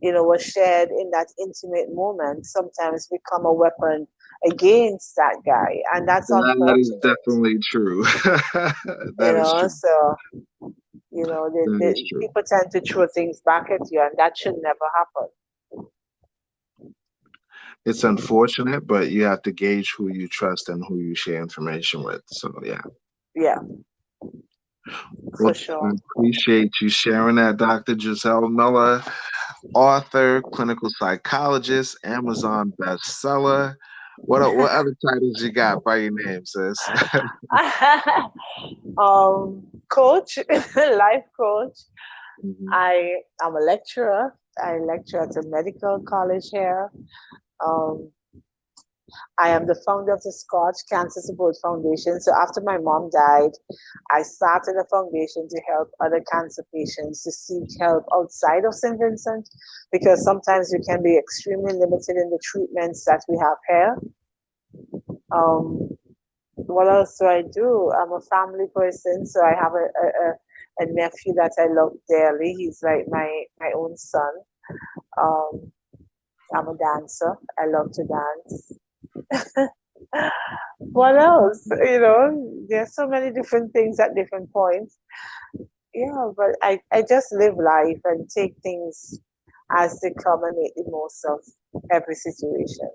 was shared in that intimate moment sometimes become a weapon against that guy. And that's That is unfortunate, definitely true. That is true. so, That is the true. people tend to throw things back at you, and that should never happen. It's unfortunate, but you have to gauge who you trust and who you share information with. So yeah. Yeah, for Well, I sure. appreciate you sharing that, Dr. Jozelle Miller, author, clinical psychologist, Amazon bestseller. What other titles you got by your name, sis? Coach, life coach. Mhm. I am a lecturer. I lecture at a medical college here. Um, I am the founder of the Scotch Cancer Support Foundation. So after my mom died, I started a foundation to help other cancer patients to seek help outside of St. Vincent, because sometimes we can be extremely limited in the treatments that we have here. Um, what else do I do? I'm a family person, so I have a nephew that I love dearly. He's like my own son. Um, I'm a dancer. I love to dance. What else? There's so many different things at different points. Yeah, but I just live life and take things as they come and make the most of every situation.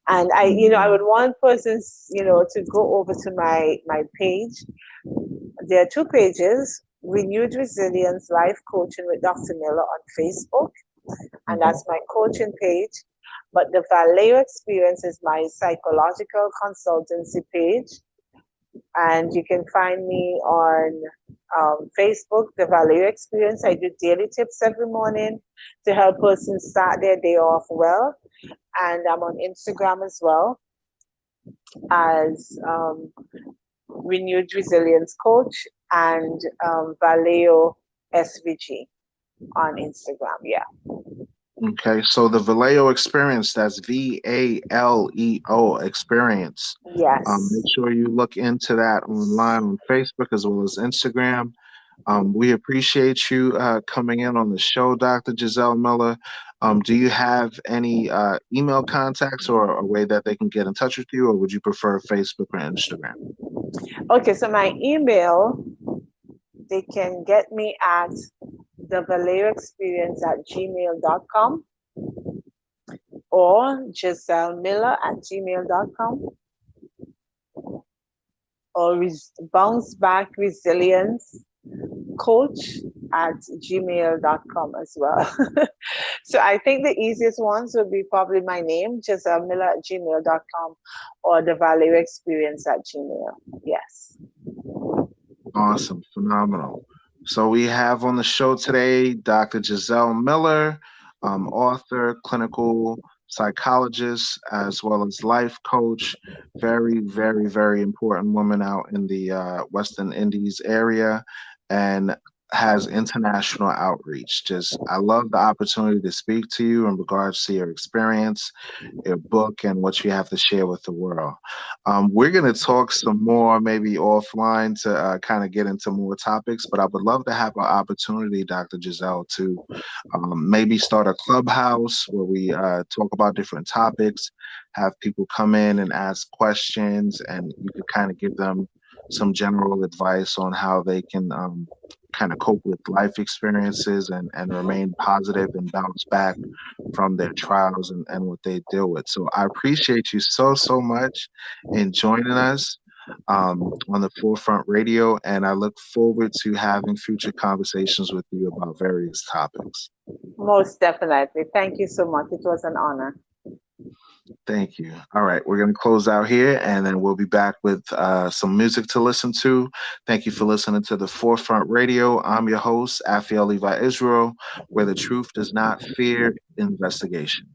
And I would want persons, to go over to my page. There are two pages: Renewed Resilience Life Coaching with Dr. Miller on Facebook, and Mhm. that's my coaching page. But the Vallejo Experience is my psychological consultancy page, and you can find me on Facebook, the Vallejo Experience. I do daily tips every morning to help persons start their day off well, and I'm on Instagram as well as Renewed Resilience Coach and Vallejo SVG on Instagram. Yeah. Okay, so the Vallejo experience, that's Valeo experience. Make Yes. sure you look into that online on Facebook as well as Instagram. We appreciate you coming in on the show, Dr. Jozelle Miller. Do you have any email contacts or a way that they can get in touch with you, or would you prefer Facebook or Instagram? Okay, so my email, they can get me at thevallejoexperience at gmail.com or Miller at gmail.com or bounce back resilience coach at gmail.com as well. So I think the easiest ones would be probably my name, Miller at gmail.com, or the Value Experience at Gmail. Yes. Awesome, phenomenal. So we have on the show today Dr. Jozelle Miller, author, clinical psychologist, as well as life coach. Very, very, very important woman out in the Western Indies area, and has international outreach. Just, I love the opportunity to speak to you in regards to your experience, your book, and what you have to share with the world. We're going to talk some more, maybe offline, to kind of get into more topics, but I would love to have an opportunity, Dr. Jozelle, to maybe start a clubhouse where we talk about different topics, have people come in and ask questions, and you could kind of give them some general advice on how they can kind of cope with life experiences and remain positive and bounce back from their trials and what they deal with. So I appreciate you so, so much in joining us. on the Forefront Radio, and I look forward to having future conversations with you about various topics. Most definitely. Thank you so much. It was an honor. Thank you. All right, we're going to close out here, and then we'll be back with some music to listen to. Thank you for listening to the Forefront Radio. I'm your host, Afiel Levi Israel, where the truth does not fear investigation.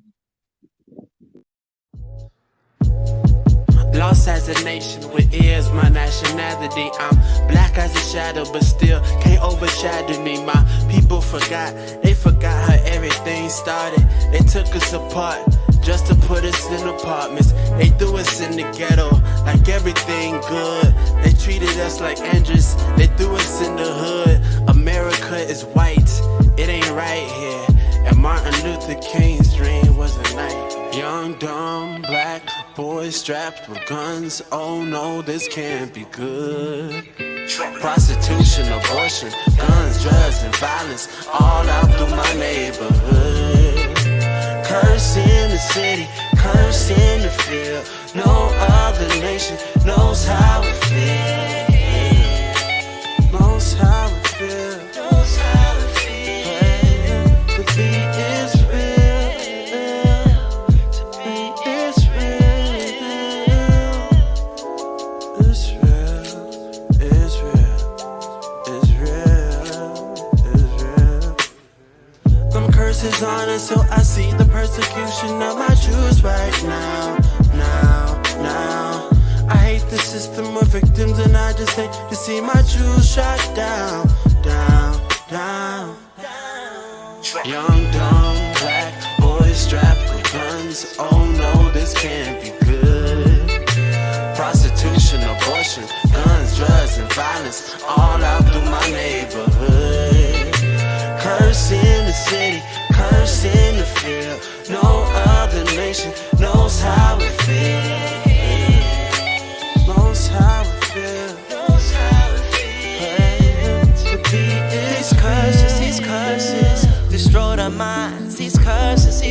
Lost as a nation with ears, my nationality. I'm black as a shadow, but still can't overshadow me. My people forgot, they forgot how everything started. They took us apart just to put us in apartments. They threw us in the ghetto like everything good. They treated us like Andrews, they threw us in the hood. America is white, it ain't right here. And Martin Luther King's dream was a night. Young, dumb, black boys strapped with guns. Oh no, this can't be good. Prostitution, abortion, guns, drugs, and violence all out through my neighborhood. Curse in the city, curse in the field. No other nation knows how it feels. Knows how it feels. Knows how it feels. To be is real. To be is real. It's real. It's real. It's real. It's real. Them curses on us, so I see the persecution of my Jews right now. Now. I hate the system of victims, and I just hate to see my Jews shot down. Young, dumb, black boys strapped with guns. Oh no, this can't be good. Prostitution, abortion, guns, drugs, and violence all out through my neighborhood. Curse in the city, curse in the field. No other nation knows how it feels. Knows how it feels. Knows how it feels. To be these curses destroyed our minds. These curses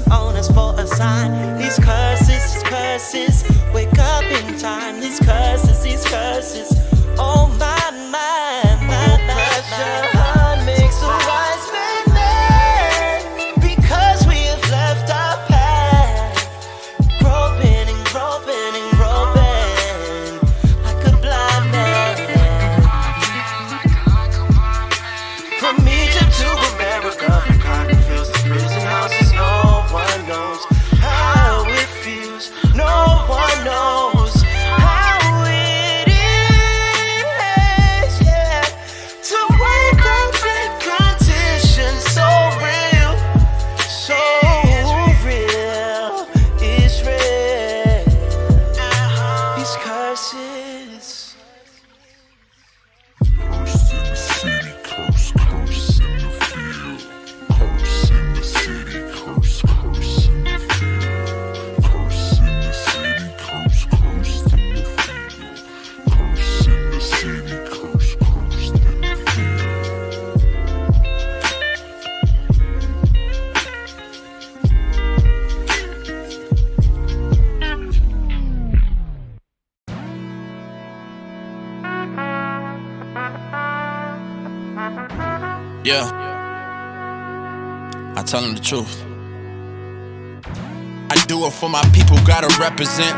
on us for a sign. These curses wake up in time. These curses on my mind. My pressure makes a wise man because we have left our path. Groping and groping and groping like a blind man. From Egypt to America, from cotton fields to prison houses, no one knows how it feels. No one knows how it is, yeah, to wake up in conditions so real, it's real. These curses. Curse in the city, curse in the field. Curse in the city, curse in the field. Curse in the city, curse in the field. Curse in the city, curse in the field. Yeah, I tell them the truth. I do it for my people, gotta represent,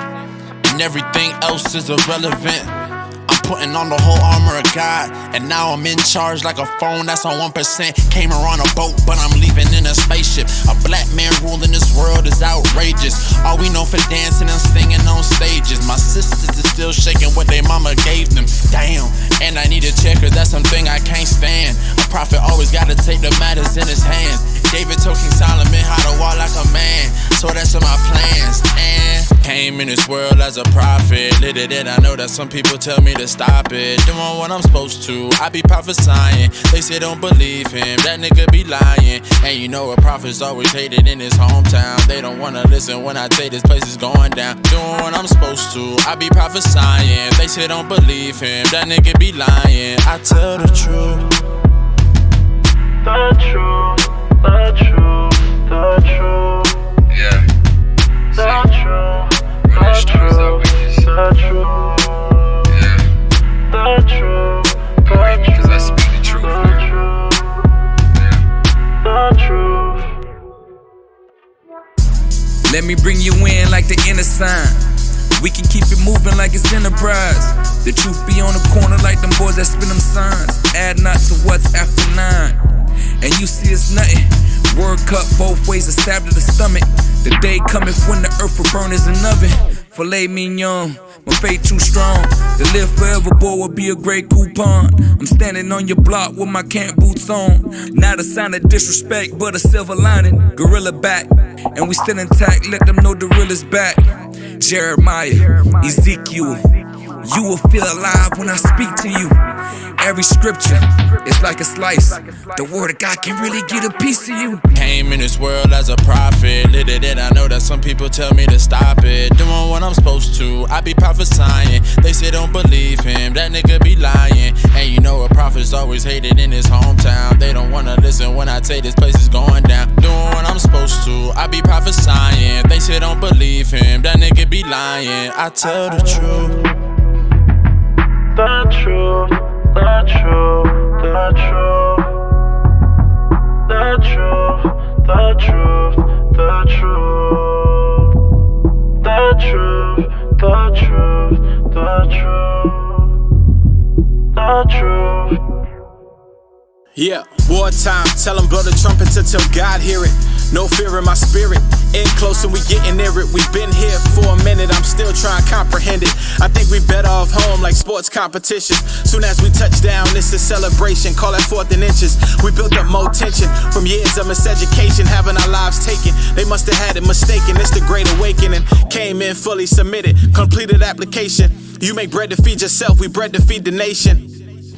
and everything else is irrelevant. I'm putting on the whole armor of God, and now I'm in charge like a phone that's on 1%. Came around a boat, but I'm leaving in a spaceship. A black man ruling this world is outrageous. All we know for dancing and singing on stages. My sisters is still shaking what their mama gave them. Damn, and I need a check, cause that's something I can't stand. A prophet always gotta take the matters in his hands. David told King Solomon how to walk like a man, so that's in my plans. And came in this world as a prophet. Little did I know that some people tell me to stop it. Doing what I'm supposed to, I be prophesying. They say don't believe him, that nigga be lying. And you know a prophet's always hated in his hometown. They don't wanna listen when I say this place is going down. Doing what I'm supposed to, I be prophesying. They say don't believe him, that nigga be lying. I tell the truth. The truth. The truth, the truth, yeah. The truth, the truth, the truth. me bring you in like the inner sign. We can keep it moving like it's enterprise. The truth be on the corner like them boys that spin them signs. Add not to what's after 9. And you see it's nothing. Word cut both ways, a stab to the stomach. The day cometh when the earth will burn as an oven. Filet mignon, my faith too strong. To live forever, boy, will be a great coupon. I'm standing on your block with my camp boots on. Not a sign of disrespect, but a silver lining. Gorilla back, and we still intact. Let them know the real is back. Jeremiah, Ezekiel, you will feel alive when I speak to you. Every scripture is like a slice. The word of God can really get a piece of you. Came in this world as a prophet. Lit it, I know that some people tell me to stop it. Doing what I'm supposed to, I be prophesying. They say don't believe him, that nigga be lying. And you know a prophet's always hated in his hometown. They don't wanna listen when I say this place is going down. Doing what I'm supposed to, I be prophesying. They say don't believe him, that nigga be lying. I tell the truth. The truth. The truth, the truth, the truth, the truth, the truth, the truth, the truth, the truth, the truth. Yeah, wartime, tell them blow the trumpets until God hear it. No fear in my spirit, in close and we getting near it. We've been here for a minute, I'm still trying to comprehend it. I think we better off home like sports competition. Soon as we touch down, it's a celebration, call that 4th and inches. We built up more tension from years of miseducation, having our lives taken. They must have had it mistaken, it's the great awakening. Came in fully submitted, completed application. You make bread to feed yourself, we bread to feed the nation.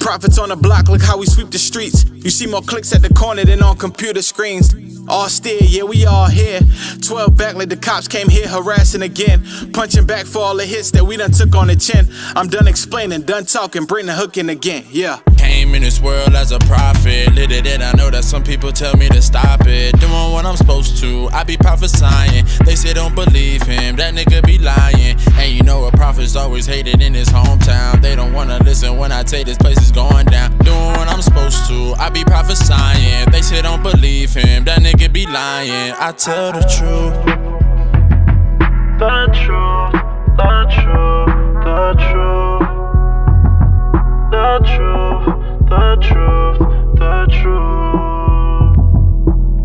Prophets on the block, look how we sweep the streets. You see more clicks at the corner than on computer screens. All still, yeah, we all here. 12 back like the cops came here harassing again. Punching back for all the hits that we done took on the chin. I'm done explaining, done talking, bring the hook in again, yeah. Came in this world as a prophet. Lit it, I know that some people tell me to stop it. Doing what I'm supposed to, I be prophesying. They say don't believe him, that nigga be lying. And you know a prophet's always hated in his hometown. They don't wanna listen when I say this place is going down. Doing what I'm supposed to, I be prophesying. They say don't believe him, that nigga be lying. I tell the truth. The truth, the truth, the truth, the truth, the truth, the truth,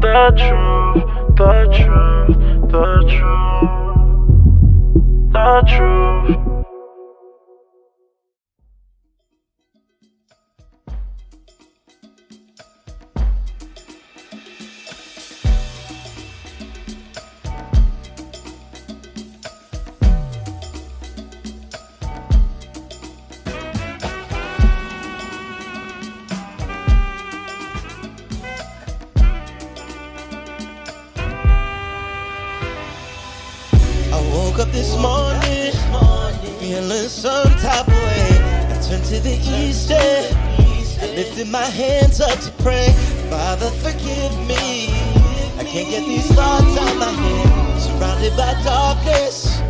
the truth, the truth, the truth, the truth. Woke up this morning, feeling some type of way. I turned to the east and lifted my hands up to pray. Father, forgive me. I can't get these thoughts out my head. Surrounded by darkness,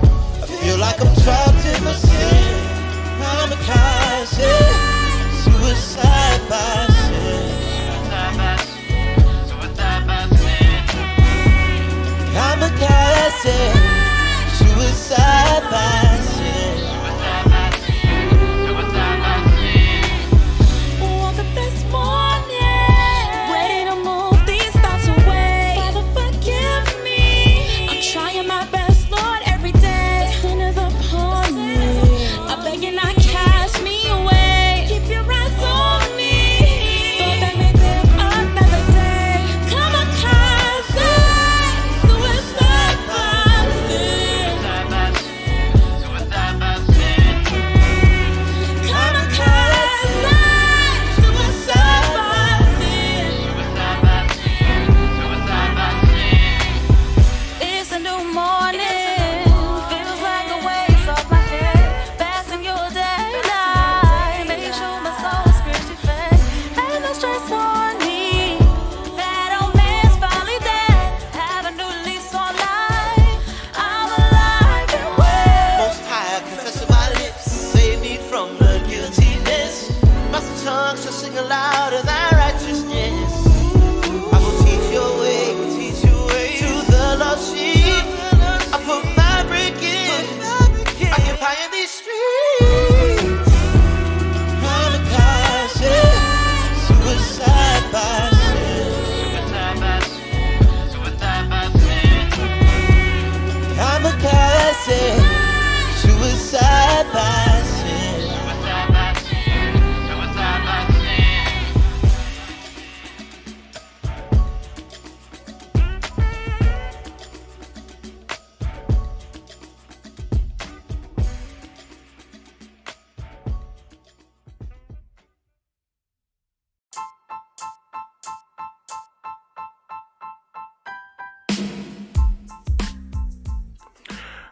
I feel like I'm trapped in my sin. Kamikaze, suicide by sin. Kamikaze, suicide by sin. Woke up this morning, ready to move these thoughts away. Father, forgive me. I'm trying my best, Lord, every sin. Suicide by sin.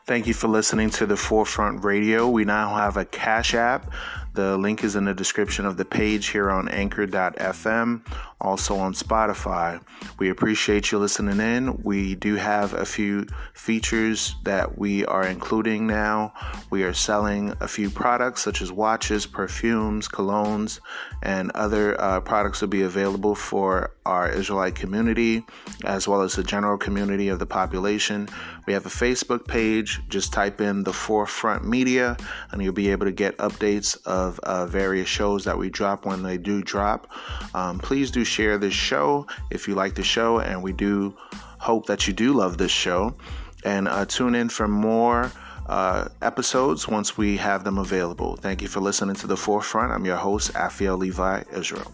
Thank you for listening to the Forefront Radio. We now have a Cash App. The link is in the description of the page here on anchor.fm, also on Spotify. We appreciate you listening in. We do have a few features that we are including now. We are selling a few products such as watches, perfumes, colognes, and other products will be available for our Israelite community as well as the general community of the population. We have a Facebook page. Just type in the Forefront Media and you'll be able to get updates of various shows that we drop when they do drop. Please do share this show if you like the show, and we do hope that you do love this show. And tune in for more episodes once we have them available. Thank you for listening to The Forefront. I'm your host, Afiel Levi Israel.